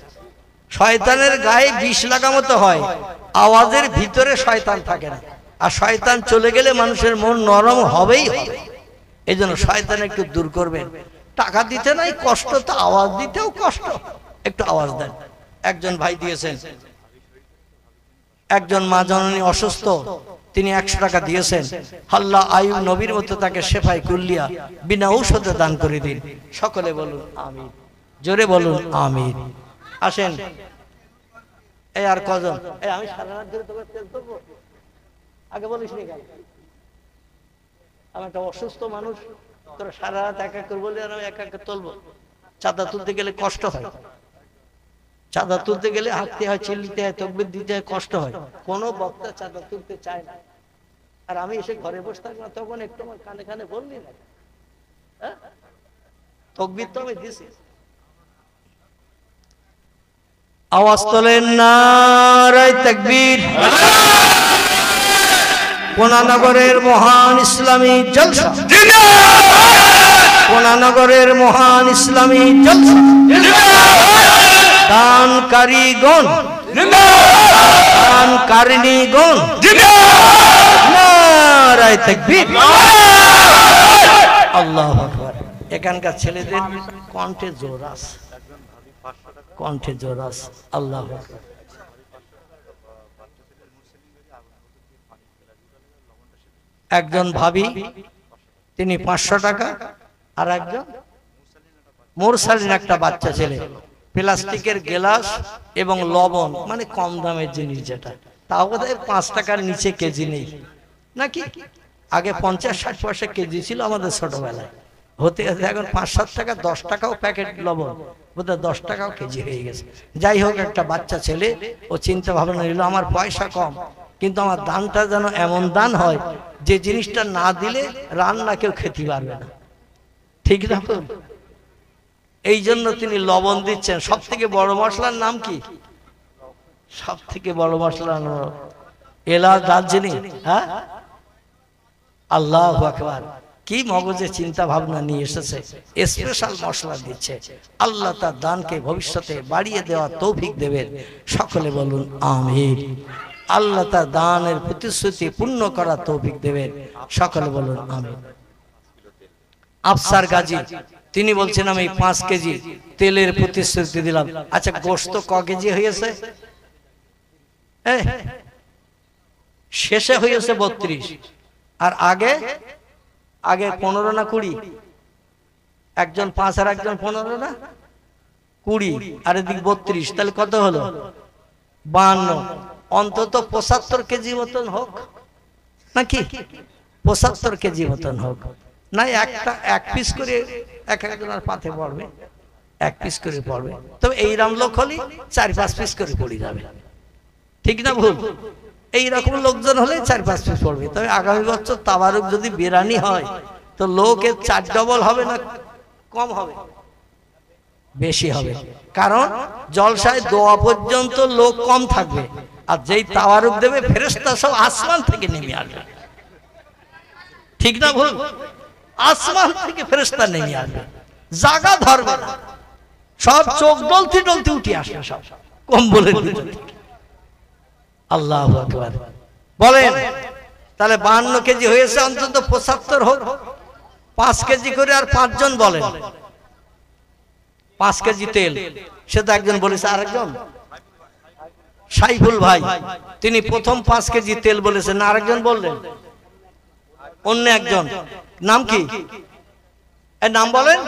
শয়তানের গায়ে বিষ লাগা মতো হয়। আওয়াজের ভিতরে শয়তান থাকে না, আর শয়তান চলে গেলে মানুষের মন নরম হবেই হবে। এই জন্য শয়তান একটু দূর করবেন। টাকা দিতে নাই কষ্ট, তো আওয়াজ দিতেও কষ্ট, একটু আওয়াজ দেন। একজন ভাই দিয়েছেন, একজন মা জননী অসুস্থ, তিনি 100 টাকা দিয়েছেন। আল্লাহ আইয়ুব নবীর মতো তাকে শেফায়ে কুল্লিয়া বিনা ঔষধে দান করে দিন, সকলে বলুন আমিন। জোরে বলুন আমিন। আসেন, এই আর কজন? এই আমি সারা রাত ধরে তোমার তেল তুলবো, আগে বলিস নি কেন? আমি একটা অসুস্থ মানুষ, তোরা সারা রাত এক এক করে বলি আর আমি এক এক তুলবো। চাঁদা তুলতে গেলে কষ্ট হয়, চাঁদা তুলতে গেলে হাঁটতে হয়, চিল্লিতে হয়, তাকবীর দিতে হয়, কষ্ট হয়। কোনো বক্তা চাঁদা তুলতে চায় না। আর আমি এসে ঘরে বসে থাকলাম, তখন একটু আমার কানে কানে বললি না, হ্যাঁ তাকবীর তো আমি দিছি। আওয়াজ তোলেন, নারায়ে তাকবীর। কোনানগরের মহান ইসলামী জলসা জিন্দাবাদ, কোনানগরের মহান ইসলামী জলসা জিন্দাবাদ, দানকারীগণ জিন্দাবাদ, দানকারিণীগণ জিন্দাবাদ, নারায়ে তাকবীর। আল্লাহু আকবার। এখানকার ছেলেদের কণ্ঠে জোর আছে, কণ্ঠে জোর আছে। আল্লাহু আকবার। একজন ভাবি তিনি 500 টাকা, আর একজন মুরসালিন একটা বাচ্চা ছেলে প্লাস্টিকের গ্লাস এবং লবণ, মানে কম দামের জিনিস, যেটা তাও বোধহয় 5 টাকার নিচে কেজি নেই নাকি? আগে 50-60 পয়সা কেজি ছিল আমাদের ছোটবেলায়, হতে হতে এখন 5-7 টাকা 10 টাকাও প্যাকেট লবণ, বোধহয় 10 টাকাও কেজি হয়ে গেছে। যাই হোক, একটা বাচ্চা ছেলে, ও চিন্তা ভাবনা নিল আমার পয়সা কম, কিন্তু আমার দানটা যেন এমন দান হয় যে জিনিসটা না দিলে রান্না কেউ খেতে পারবে না, ঠিক না? এই জন্য তিনি লবণ দিচ্ছেন। সব থেকে বড় মশলার নাম কি? সব থেকে বড় মশলার নাম এলাচ, দারচিনি। হ্যাঁ, আল্লাহু আকবার। কি মগজে চিন্তা ভাবনা নিয়ে এসেছে, স্পেশাল মশলা দিচ্ছে। আল্লাহ তার দানকে ভবিষ্যতে বাড়িয়ে দেওয়ার তৌফিক দেবেন, সকলে বলুন আমিন। আল্লাহ তার দানের প্রতিশ্রুতি পূর্ণ করার তৌফিক দেবেন, সকলে বলুন আমিন। আফসার গাজী তিনি বলছেন আমি 5 কেজি তেলের প্রতিশ্রুতি দিলাম। আচ্ছা, গোশত ক কেজি হয়েছে? শেষে হয়েছে 32, আর আগে 15 না 20? একজন 5 আর একজন 15 না 20, আর এদিক 32, তাহলে কত হলো? 52। অন্তত 75 কেজি মতন হোক নাকি? 75 কেজি মতন হোক, না এক পিস করে এক একজনের পাতে পড়বে, 1 পিস করে পড়বে। তবে এইরকম লোক হলে 4-5 পিস করে পড়ে যাবে, ঠিক না ভুল? এইরকম লোকজন হলে 4-5 পিস পড়বে। তবে আগামী বছর তাবারুক যদি বিরানি হয় তো লোকের 4 ডবল হবে না কম হবে? বেশি হবে, কারণ জলসায় দোয়া পর্যন্ত লোক কম থাকবে, আর যেই তাবারুক দেবে ফেরেশতা সব আসমান থেকে নেমে আসবে, ঠিক না ভুল? আসমান থেকে ফেরেশতা নেমে আসবে, জায়গা ধরবে না, সব চোখ ডলতে ডলতে উঠে আসবে, সব কম্বলের ভিতর থেকে। আল্লাহু আকবার। বলেন তাহলে 52 কেজি হয়েছে, অন্তত 75 হোক, 5 কেজি করে। আর 5 জন বলেন 5 কেজি তেল, সে তো একজন বলেছে। আরেকজন সাইফুল ভাই, তিনি প্রথম 5 কেজি তেল বলেছেন, আরেকজন বললেন অন্য একজন, নাম কি? এর নাম বলেন।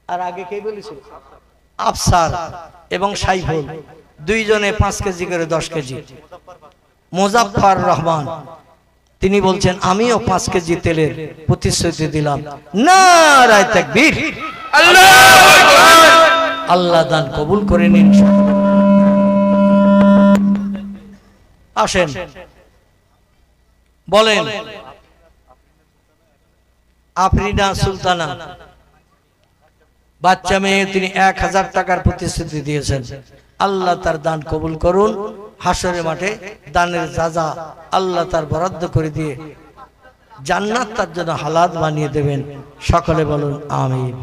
আর আগে কে বলেছিল? আফসার এবং সাইফুল, দুইজনে 5 কেজি করে 10 কেজি। মুজাফফর রহমান তিনি বলছেন আমিও 5 কেজি তেলের প্রতিশ্রুতি দিলাম। নারায়ে তাকবীর, আল্লাহু আকবার। আল্লাহ দান কবুল করে নিন। আসেন বলেন আফরিনা সুলতানা, বাচ্চা মেয়ে, তিনি 1000 টাকার প্রতিশ্রুতি দিয়েছেন। আল্লাহ তার দান কবুল করুন, হাসরের মাঠে দানের যাজা আল্লাহ তার বরাদ্দ করে দিয়ে জান্নাত তার জন্য হালাত বানিয়ে দেবেন, সকলে বলুন আমিন।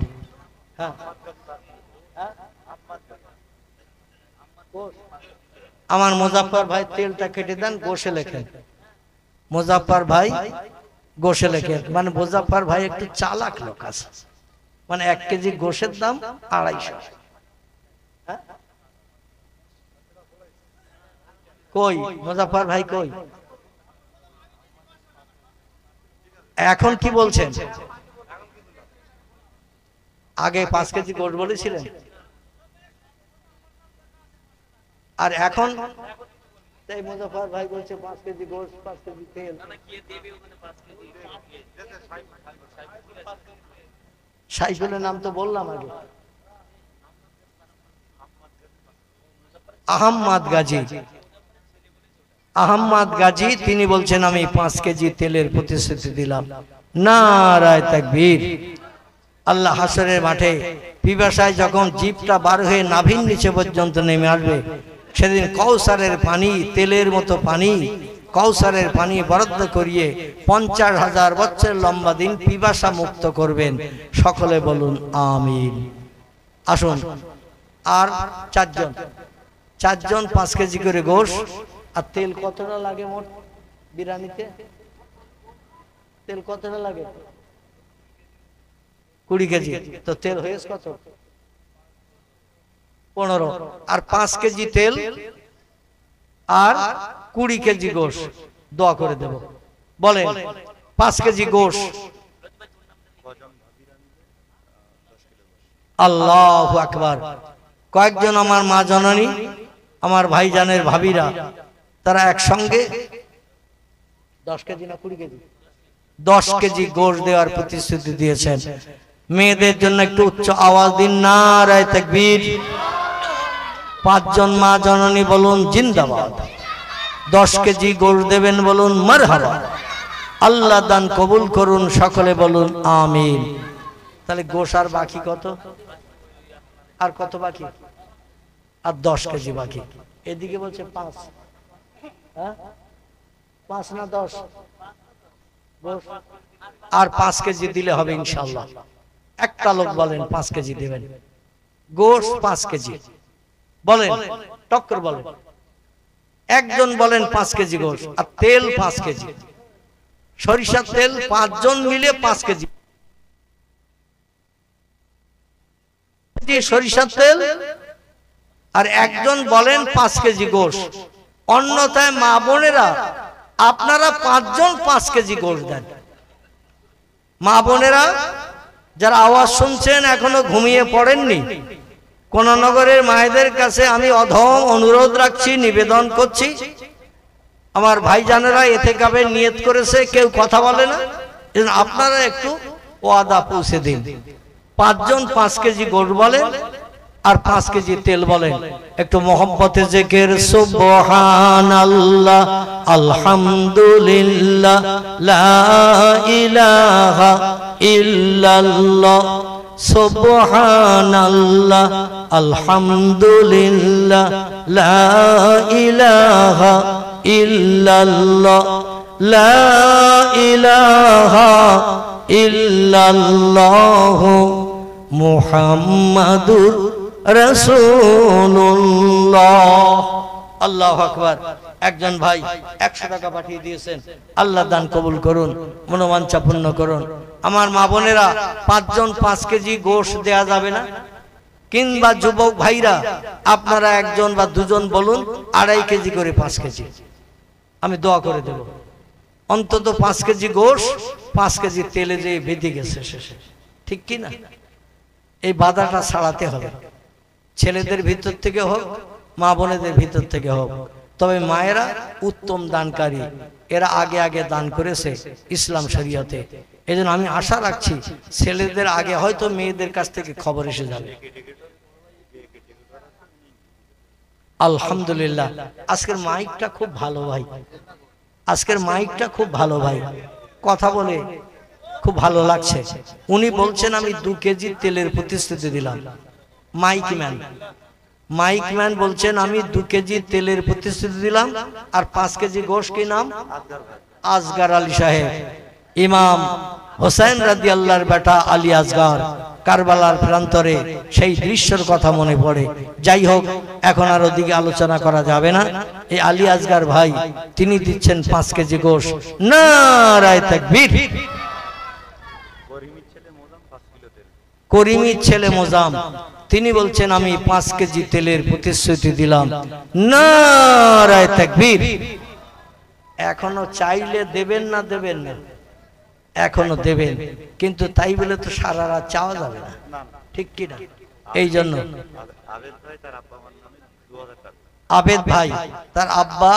আমার মুজাফফর ভাই তেলটা কেটে দেন, গোশে লেখেন। মুজাফফর ভাই গোশে লেখেন, মানে মুজাফফর ভাই একটু চালাক লোক আছে, মানে 1 কেজি গোশের দাম 250। কই মুজাফফর ভাই কই? এখন কি বলছেন? আগে 5 কেজি গোশ বলেছিলেন, আর এখন তাই মুজাফফর ভাই বলছে 5 কেজি গোশ, 5 কেজি তেল। সাইফুলের নাম তো বললাম আগে, আহমদ গাজী। আহমদ গাজী তিনি বলছেন আমি 5 কেজি তেলের প্রতিশ্রুতি দিলাম। নারায়ে তাকবীর। আল্লাহ হাসরের মাঠে পিপাসায় যখন জিভটা বার হয়ে নাভির নিচে পর্যন্ত নেমে আসবে, সেদিন কৌসারের পানি, তেলের মতো পানি, কৌসারের পানি বরাদ্দ করিয়ে 50,000 বছর লম্বা দিন পিপাসা মুক্ত করবেন, সকলে বলুন আমিন। আসুন আর 4 জন 5 কেজি করে গোশ। আর তেল কতটা লাগে মোট বিরিয়ানিতে? তেল কতটা লাগে? 20 কেজি। তো তেল হয়েছে কত? 15। আর 5 কেজি তেল আর 20 কেজি গোশ দোয়া করে দেব। বলেন 5 কেজি গোশ। আল্লাহু আকবার। কয়েকজন আমার মা জননী, আমার ভাইজানের ভাবিরা, তারা একসঙ্গে 10 কেজি না 20 কেজি 10 কেজি গোশ দেওয়ার প্রতিশ্রুতি দিয়েছেন। মেয়েদের জন্য একটু উচ্চ আওয়াজ দিন, নারায়ে তাকবীর। 5 জন মা জননী বলুন জিন্দাবাদ। 10 কেজি গোশ দেবেন বলুন মারহাবা। আল্লাহ দান কবুল করুন, সকলে বলুন আমিন। তাহলে গোশ আর বাকি কত? আর কত বাকি? আর 10 কেজি বাকি। এদিকে বলছে 5, হ্যাঁ 5 না 10? আর 5 কেজি দিলে হবে ইনশাআল্লাহ। একটা লোক বলেন 5 কেজি দিবেন। গোশ 5 কেজি বলেন, টক্কর বলেন। একজন বলেন 5 কেজি গোশ। আর তেল 5 কেজি, সরিষার তেল 5 জন মিলে 5 কেজি সরিষার তেল। আর একজন বলেন 5 কেজি গোশ। অন্যথায় মা বোনেরা আপনারা 5 জন 5 কেজি গোশ দেন। মা বোনেরা যারা আওয়াজ শুনছেন এখনো ঘুমিয়ে পড়েননি, কোনানগরের মায়েদের কাছে আমি অধম অনুরোধ রাখছি, নিবেদন করছি। আমার ভাইজানেরা এতেকাবের নিয়ত করেছে, কেউ কথা বলে না, আপনারা একটু ওয়াদা পৌঁছে দিন। 5 জন 5 কেজি গোশ বলেন আর 5 কেজি তেল বলেন। একটু মোহাম্মতে জিকির সুবহানাল্লাহ আলহামদুলিল্লাহ লা ইলাহা ইল্লাল্লাহ সুবহানাল্লাহ আলহামদুলিল্লাহ লা ইলাহা ইল্লাল্লাহ লা ইলাহা ইল্লাল্লাহ মুহাম্মাদুর রাসূলুল্লাহ। আল্লাহু আকবার। একজন ভাই 100 টাকা পাঠিয়ে দিয়েছেন, আল্লাহ দান কবুল করুন, মনোবাঞ্ছা পূর্ণ করুন। আমার মা বোনেরা 5 জন 5 কেজি গোশ দেয়া যাবে না? কিংবা যুবক ভাইরা আপনারা 1 জন বা 2 জন বলুন 2.5 কেজি করে 5 কেজি, আমি দোয়া করে দেব। অন্তত 5 কেজি গোশ 5 কেজি তেলে যে বেঁধে গেছে শেষে, ঠিক কি না? এই বাধাটা ছাড়াতে হবে, ছেলেদের ভিতর থেকে হোক, মা বোনেদের ভিতর থেকে হোক। তবে মায়েরা উত্তম দানকারী, এরা আগে আগে দান করেছে ইসলাম শরীয়তে। এজন্য আমি আশা রাখছি ছেলেদের আগে হয়তো মেয়েদের কাছ থেকে খবর এসে যাবে। আলহামদুলিল্লাহ। আজকের মাইকটা খুব ভালো ভাই, আজকের মাইকটা খুব ভালো ভাই, কথা বলে খুব ভালো লাগছে। উনি বলছেন আমি 2 কেজি তেলের প্রতিশ্রুতি দিলাম। মাইকম্যান বলছেন আমি 2 কেজি তেলের প্রতিশ্রুতি দিলাম। আর 5 কেজি গোশ কি নাম? আসগার আলী সাহেব, ইমাম হোসেন রাদিয়াল্লাহর বেটা আলী আসগার। কারবালার প্রান্তরে সেই দৃশ্যের কথা মনে পড়ে। যাই হোক, এখন আর ওদিকে আলোচনা করা যাবে না। এই আলী আসগার ভাই তিনি দিচ্ছেন 5 কেজি গোশ। নারায়ে তাকবীর। করিমের ছেলে মোজাম তিনি বলছেন আমি 5 কেজি তেলের প্রতিশ্রুতি দিলাম। নারায়ে তাকবীর। এখনো চাইলে দেবেন না দেবেন না? এখনো দেবেন, কিন্তু তাই বলে তো সারা রাত চাওয়া যাবে না, ঠিক কি না? এই জন্য আবেদ ভাই তার আব্বা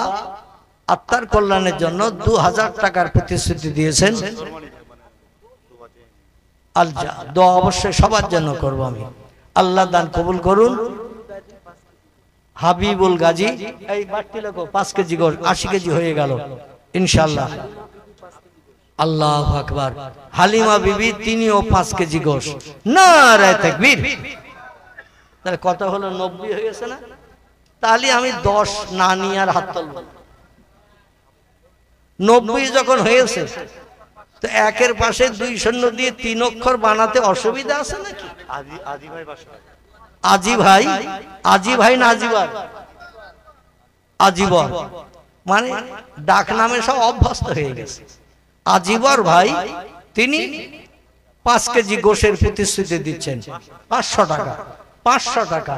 আত্মার কল্যাণের জন্য 2000 টাকার প্রতিশ্রুতি দিয়েছেন। আলজা দোয়া অবশ্যই সবার জন্য করব আমি, আল্লাহ দান কবুল করুন। হাবিবুল গাজী এই বাড়তি লোক 5 কেজি গোশ 80 কেজি হয়ে গেল ইনশাআল্লাহ। আল্লাহু আকবার। হালিমা বিবি তিনিও 5 কেজি গোশ। নারায়ে তাকবীর। তাহলে কত হলো? 90 হয়ে গেছে না? তাহলে আমি 10 না নিয়ে আর হাত তুলব। 90 যখন হয়েছে তো একের পাশে 2 শূন্য দিয়ে 3 অক্ষর বানাতে অসুবিধা আছে নাকি? আজি ভাই না আজিবার? আজিবর মানে ডাক নামে সব অভ্যস্ত হয়ে গেছে। আজিবর ভাই তিনি 5 কেজি গোশের প্রতিশ্রুতি দিচ্ছেন। 500 টাকা, 500 টাকা।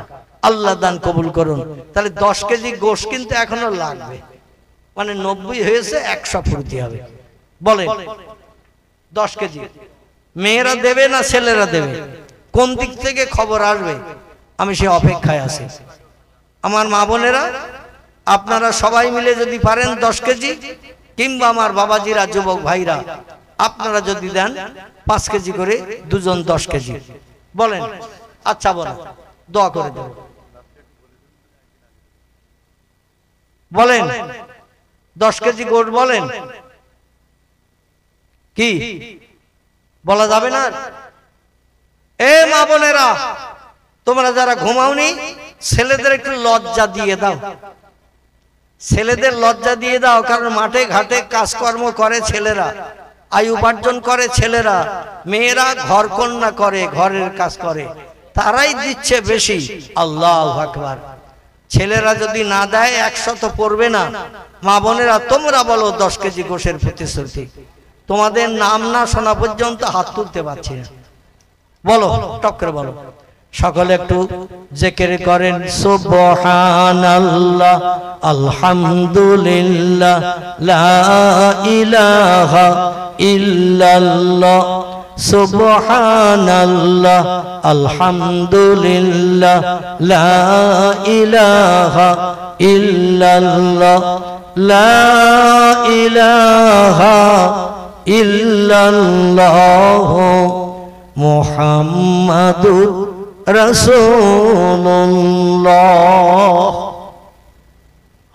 আল্লাহ দান কবুল করুন। তাহলে 10 কেজি গোশ কিন্তু এখনো লাগবে, মানে 90 হয়েছে, 100 ফুরতি হবে। বলেন 10 কেজি মেয়েরা দেবে না ছেলেরা দেবে? কোন দিক থেকে খবর আসবে আমি সে অপেক্ষায় আছি। আমার মা বোনেরা আপনারা সবাই মিলে যদি পারেন 10 কেজি, কিংবা আমার বাবাজিরা যুবক ভাইরা আপনারা যদি দেন 5 কেজি করে, দুজন 10 কেজি বলেন। আচ্ছা বলেন, দোয়া করে দেব। বলেন 10 কেজি গোশ বলেন। কি বলা যাবে না? এ মা বোনেরা, তোমরা যারা ঘুমাওনি, ছেলেদের একটু লজ্জা দিয়ে দাও, ছেলেদের লজ্জা দিয়ে দাও। কারণ মাঠে ঘাটে কাজকর্ম করে ছেলেরা, আয় উপার্জন করে ছেলেরা, মেয়েরা ঘর কন্যা করে, ঘরের কাজ করে, তারাই দিচ্ছে বেশি। আল্লাহু আকবার। ছেলেরা যদি না দেয় 100 তো পড়বে না। মা বোনেরা তোমরা বলো 10 কেজি গোশের প্রতিশ্রুতি। তোমাদের নাম না শোনা পর্যন্ত হাত তুলতে পারছি না। বলো, টক করে বলো। সকলে একটু জিকির করেন, সুবহানাল্লাহ, আলহামদুলিল্লাহ, লা ইলাহা ইল্লাল্লাহ, সুবহানাল্লাহ, আলহামদুলিল্লাহ, লা ইলাহা ইল্লাল্লাহ, লা ইলাহা ইল্লাল্লাহ, মুহাম্মাদুর রাসূলুল্লাহ।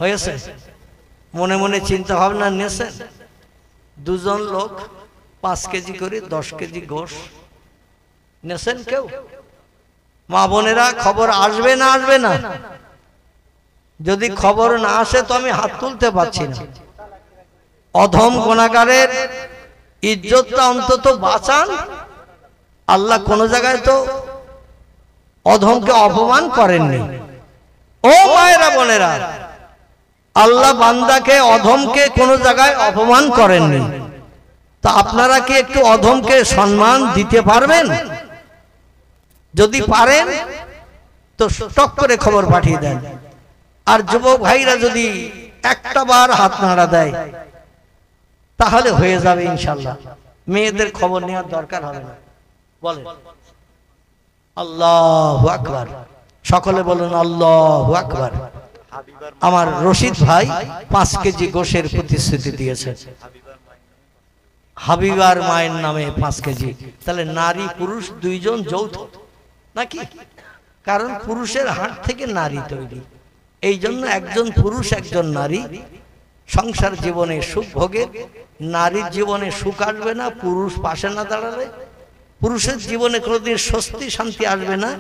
হয়েছে? মনে মনে চিন্তা ভাবনা নিয়েছেন? দুজন লোক 5 কেজি করে 10 কেজি গোশ নেছেন কেউ? মা বোনেরা খবর আসবে না আসবে না? যদি খবর না আসে তো আমি হাত তুলতে পারছি না। অধম গুনাহগারের ইজ্জতটা অন্তত বাঁচান। আল্লাহ কোন জায়গায় তো অধমকে অপমান করেননি। ও মায়েরা বোনেরা, আল্লাহ বান্দাকে অধমকে কোন জায়গায় অপমান করেননি। তা আপনারা কি একটু অধমকে সম্মান দিতে পারবেন? যদি পারেন তো টক করে খবর পাঠিয়ে দেন। আর যুবক ভাইরা যদি একটা বার হাত নাড়া দেয় তাহলে হয়ে যাবে ইনশাআল্লাহ। মেয়েদের খবর নেওয়ার দরকার হবে না। বলেন আল্লাহু আকবার। সকলে বলুন আল্লাহু আকবার। আমার রশিদ ভাই 5 কেজি গোশের প্রতিশ্রুতি দিয়েছে। হাবিবার মায়ের নামে 5 কেজি। তাহলে নারী পুরুষ দুইজন যৌথ নাকি? কারণ পুরুষের হাত থেকে নারী তৈরি, এই জন্য একজন পুরুষ একজন নারী সংসার জীবনে সুখ ভোগের। নারীর জীবনে সুখ আসবে না পুরুষ পাশে না দাঁড়ালে, পুরুষের জীবনে কোনোদিন স্বস্তি শান্তি আসবে না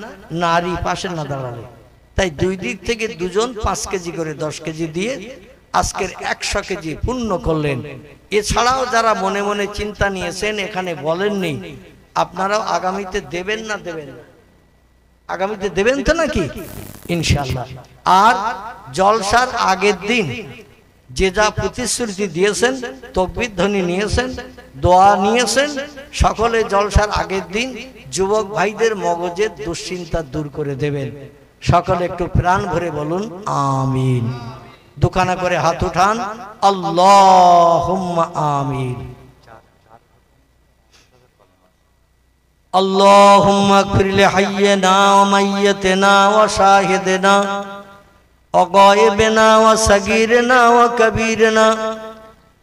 নারী পাশে না দাঁড়ালে। তাই দুই দিক থেকে দুজন 5 কেজি করে 10 কেজি দিয়ে আজকের 100 কেজি পূর্ণ করলেন। এছাড়াও যারা মনে মনে চিন্তা নিয়েছেন এখানে বলেননি, আপনারাও আগামীতে দেবেন না দেবেন না? আগামীতে দেবেন তো নাকি ইনশাআল্লাহ। আর জলসার আগের দিন যে যা প্রতিশ্রুতি দিয়েছেন, তাকবীর ধ্বনি নিয়েছেন, দোয়া নিয়েছেন, সকলে জলসার আগের দিন যুবক ভাইদের মগজের দুশ্চিন্তা দূর করে দেবেন। সকলে একটু প্রাণ ভরে বলুন আমিন। দুখানা করে হাত উঠান, আল্লাহুম্মা আমিন। আল্লাহুম্মা ইগফির লিহাইয়িনা ওয়া মাইয়িতিনা ওয়া শাহিদিনা ওয়া গায়িবিনা ওয়া সাগীরিনা ওয়া কাবীরিনা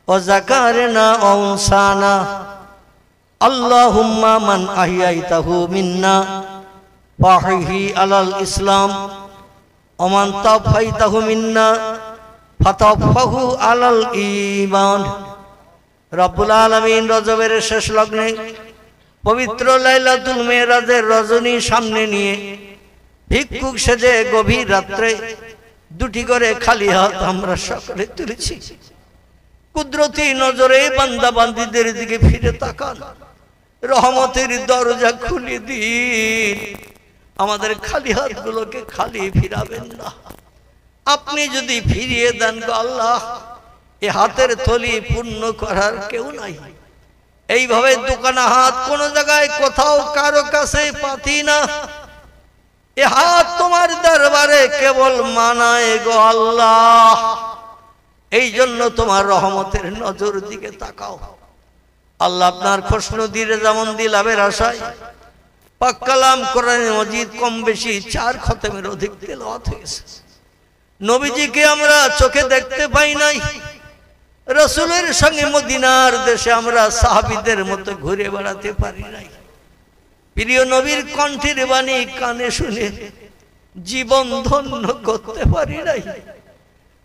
ওয়া যাকারিনা ওয়া উনসানা। আল্লাহুম্মা মান আহইয়াইতাহু মিন্না ফাহিহি আলাল ইসলাম ওয়া মান তাওফাইতাহু মিন্না ফাতাওফাহু আলাল ঈমান। রব্বুল আলামিন রজবের শেষ লগ্নে পবিত্র লাইলাতুল মেরাজের রজনী সামনে নিয়ে ভিক্ষুক সেজে গভীর রাত্রে দুটি করে খালি হাত আমরা সকলে তুলেছি। কুদরতি নজরে বান্দা বান্দীদের দিকে ফিরে তাকান, রহমতের দরজা খুলে দিন। আমাদের খালি হাতগুলোকে খালি ফিরাবেন না। আপনি যদি ফিরিয়ে দেন গো আল্লাহ, এ হাতের থলি পূর্ণ করার কেউ নাই। এইভাবে দুখানা হাত কোন জায়গায় কোথাও কারো কাছে পাতি না। এ হাত তোমার দরবারে কেবল মানায় গো আল্লাহ। এই জন্য তোমার রহমতের নজর দিকে তাকাও আল্লাহ। আপনার খোশনদীর যেমন দিলাবের আশায় পাক কালাম কোরআন মাজিদ কম বেশি 4 খতমের অধিক তেলাওয়াত হয়েছে। নবীজিকে আমরা চোখে দেখতে পাই নাই, রাসূলের সঙ্গে মদিনার দেশে আমরা সাহাবীদের মতো ঘুরে বেড়াতে পারি নাই। প্রিয় নবীর কণ্ঠের বাণী কানে শুনে জীবন ধন্য করতে পারি নাই।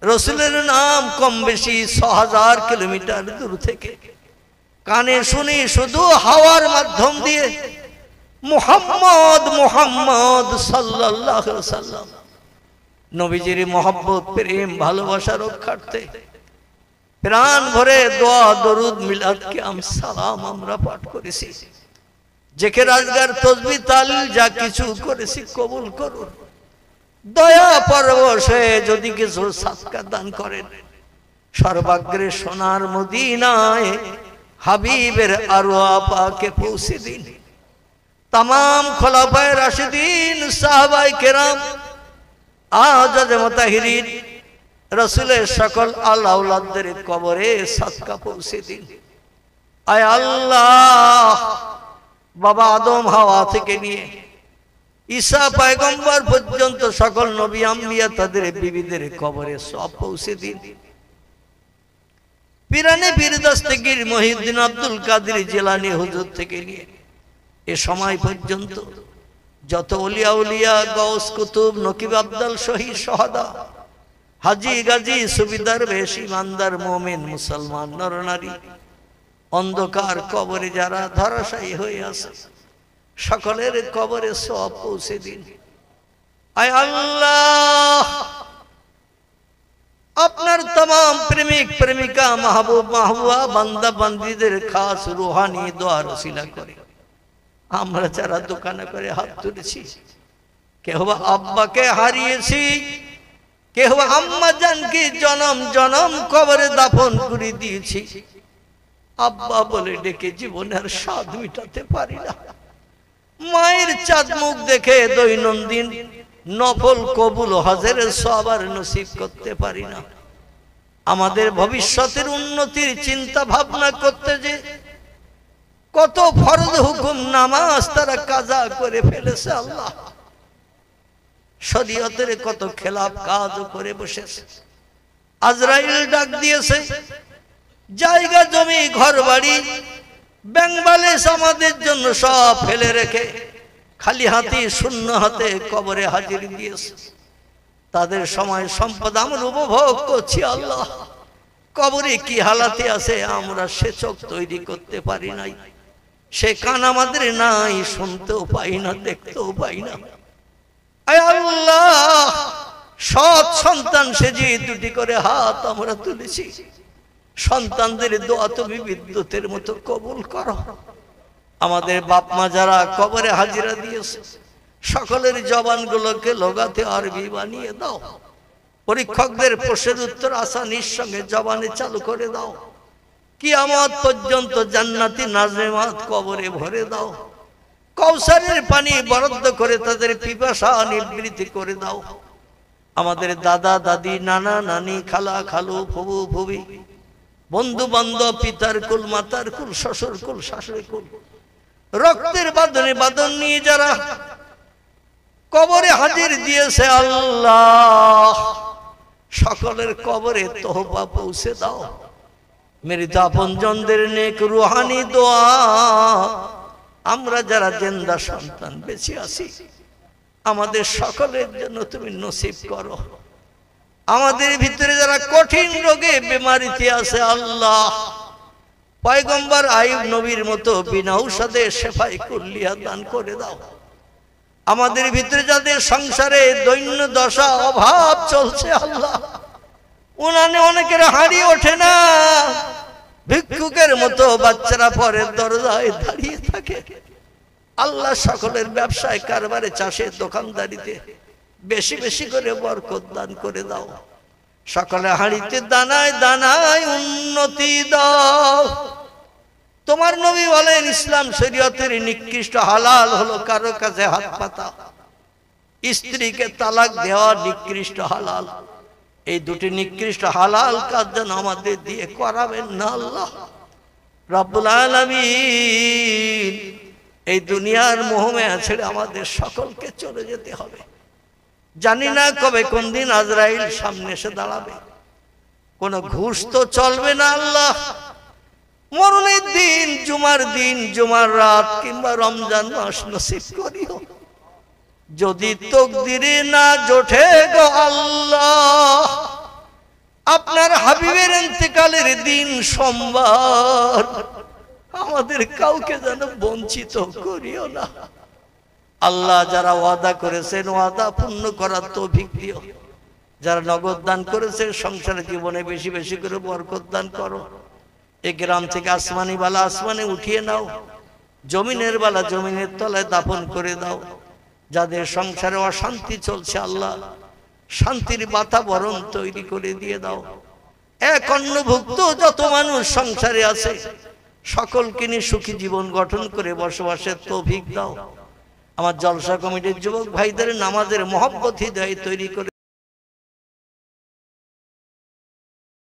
রাসূলের নাম কম বেশি ৬০০০ কিলোমিটার দূর থেকে কানে শুনি শুধু হাওয়ার মাধ্যম দিয়ে মুহাম্মদ মুহাম্মদ সাল্লাল্লাহু আলাইহি সাল্লাম নবীজির মহব্বত প্রেম ভালোবাসা রক্ষার্থে প্রাণ ভরে দোয়া দরুদ মিলাদ কিয়াম সালাম আমরা পাঠ করেছি। জিকির আজগার তাসবিহ তাহলিল যা কিছু করেছি কবুল করুন। দয়া পরবশে যদি কিছু সাদকা দান করেন, সর্বাগ্রে সোনার মদিনায় হাবিবের আরওয়া পাকে পৌঁছে দিন। तमाम খোলাফায়ে রাশিদিন সাহাবায়ে কেরাম আজাদে মুতাহিরিন রাসূলের সকল আল আওলাদদের কবরে সাদকা পৌঁছে দিন। আয় আল্লাহ, বাবা আদম হাওয়া থেকে নিয়ে ঈসা পয়গম্বর পর্যন্ত সকল নবী আম্বিয়া তাদের বিবিদের কবরে সব পৌঁছে দিন। পীরানে পীর দস্তগীর মহিউদ্দিন আব্দুল কাদের জিলানী হুজুর থেকে নিয়ে এ সময় পর্যন্ত যত ওলিয়া উলিয়া গাউস কুতুব নকিব আব্দাল শহীদ শাহাদা হাজী গাজী সুবিদার বেশ ইমানদার মুমিন মুসলমান নরনারী অন্ধকার কবরে যারা ধরাশায়ী হয়ে আছে সকলের কবরে সওয়াব পৌঁছে দিন। আয় আল্লাহ, আপনার तमाम প্রেমিক প্রেমিকা মাহবুব মাহবুবা বান্দা বান্দীদের খাস রূহানি দোয়ার ওসিলা করে আমরা যারা দোকানে করে হাত তুলেছি, কেউ আব্বাকে হারিয়েছি, কেউ আম্মা জানকে জনম জনম কবরে দাফন করে দিয়েছি, আব্বা বলে ডেকে জীবনের স্বাদ মিটাতে পারি না। মায়ের চাঁদ মুখ দেখে দৈনন্দিন নফল কবুল হজের সওয়াব নসিব করতে পারি না। আমাদের ভবিষ্যতের উন্নতির চিন্তা ভাবনা করতে যে কত ফরজ হুকুম নামাজ তারা কাজা করে ফেলেছে। আল্লাহ, শরীয়তের কত খেলাফ কাজ করে বসেছে। আজরাইল ডাক দিয়েছে, জায়গা জমি ঘর বাড়ি ব্যাংক ব্যালেন্স আমাদের জন্য সব ফেলে রেখে খালি হাতে শূন্য হাতে কবরে হাজির দিয়েছে। তাদের সময় সম্পদ আমরা উপভোগ করছি। আল্লাহ, কবরে কি হালাতে আছে আমরা সে চোখ তৈরি করতে পারি নাই, সে কান আমাদের নাই, শুনতেও পাই না, দেখতেও পাই না। আয় আল্লাহ, সৎ সন্তান সেজে দুটি করে হাত আমরা তুলেছি। সন্তানদের দোয়া তুমি বিদ্যুতের মতো কবুল করো। আমাদের বাপ মা যারা কবরে হাজিরা দিয়েছে সকলের জবানগুলোকে লোগাতে আরবি বানিয়ে দাও। পরীক্ষকদের প্রশ্নের উত্তর আসানির সঙ্গে জবানে চালু করে দাও। কিয়ামত পর্যন্ত জান্নাতি নাজেমাত কবরে ভরে দাও। কৌসারের পানি বরাদ্দ করে তাদের পিপাসা নিবৃত্তি করে দাও। আমাদের দাদা দাদি নানা নানি খালা খালু ফুবু ফুবি বন্ধু বান্ধব পিতার কুল মাতার কুল শ্বশুর কুল শাশুড়ি কুল রক্তের বাঁধনে বাঁধন নিয়ে যারা কবরে হাজির দিয়েছে আল্লাহ সকলের কবরে তওবা পৌঁছে দাও। মৃত আপনজনদের নেক রুহানি দোয়া আমরা যারা জিন্দা সন্তান বেঁচে আছি আমাদের সকলের জন্য তুমি নসিব করো। আমাদের ভিতরে যারা কঠিন রোগে বেমারিতে আছে আল্লাহ পয়গম্বর আইয়ুব নবীর মতো বিনা ঔষধে শেফায়ে কুল্লিয়া দান করে দাও। আমাদের ভিতরে যাদের সংসারে দৈন্য দশা অভাব চলছে আল্লাহ উনানে অনেকের হাড়ি ওঠে না, ভিক্ষুকের মতো বাচ্চারা পরের দরজায় দাঁড়িয়ে থাকে। আল্লাহ সকলের ব্যবসায় কারবারে চাষে দোকানদারিতে বেশি বেশি করে বরকত দান করে দাও। সকলে হাড়িতে দানায় দানায় উন্নতি দাও। তোমার নবী বলেন ইসলাম শরীয়তের নিকৃষ্ট হালাল হলো কারো কাছে হাত পাতা, স্ত্রীকে তালাক দেওয়া নিকৃষ্ট হালাল। এই দুটি নিকৃষ্ট হালাল কাজ যেন আমাদের দিয়ে করাবেন না আল্লাহ রব্বুল আলামিন। এই দুনিয়ার মোহমায়া ছেড়ে আমাদের সকলকে চলে যেতে হবে। জানি না কবে কোন দিন আজরাইল সামনে এসে দাঁড়াবে। কোনো ঘুষ তো চলবে না আল্লাহ। মরণের দিন, জুমার দিন, জুমার রাত কিংবা রমজান মাস নসিব করিও। যদি তকদিরে না জোটে গো আল্লাহ, আপনার হাবিবের ইন্তেকালের দিন সোমবার, আমাদের কাউকে যেন বঞ্চিত করিও না আল্লাহ। যারা ওয়াদা করেছেন ওয়াদা পূর্ণ করার তৌফিক দিও। যারা নগদ দান করেছে সংসার জীবনে বেশি বেশি করে বরকত দান করো। এই গ্রাম থেকে আসমানি বালা আসমানে উঠিয়ে নাও, জমিনের বালা জমিনের তলায় দাফন করে দাও। যাদের সংসারে অশান্তি চলছে আল্লাহ, শান্তির বাতাবরণ তৈরি করে দিয়ে দাও। এক অন্নভুক্ত যত মানুষ সংসারে আছে সকলকে নিয়ে সুখী জীবন গঠন করে বসবাসের তৌফিক দাও। আমার জলসা কমিটির যুবক ভাইদের নামাজের মহব্বত হৃদয় তৈরি করে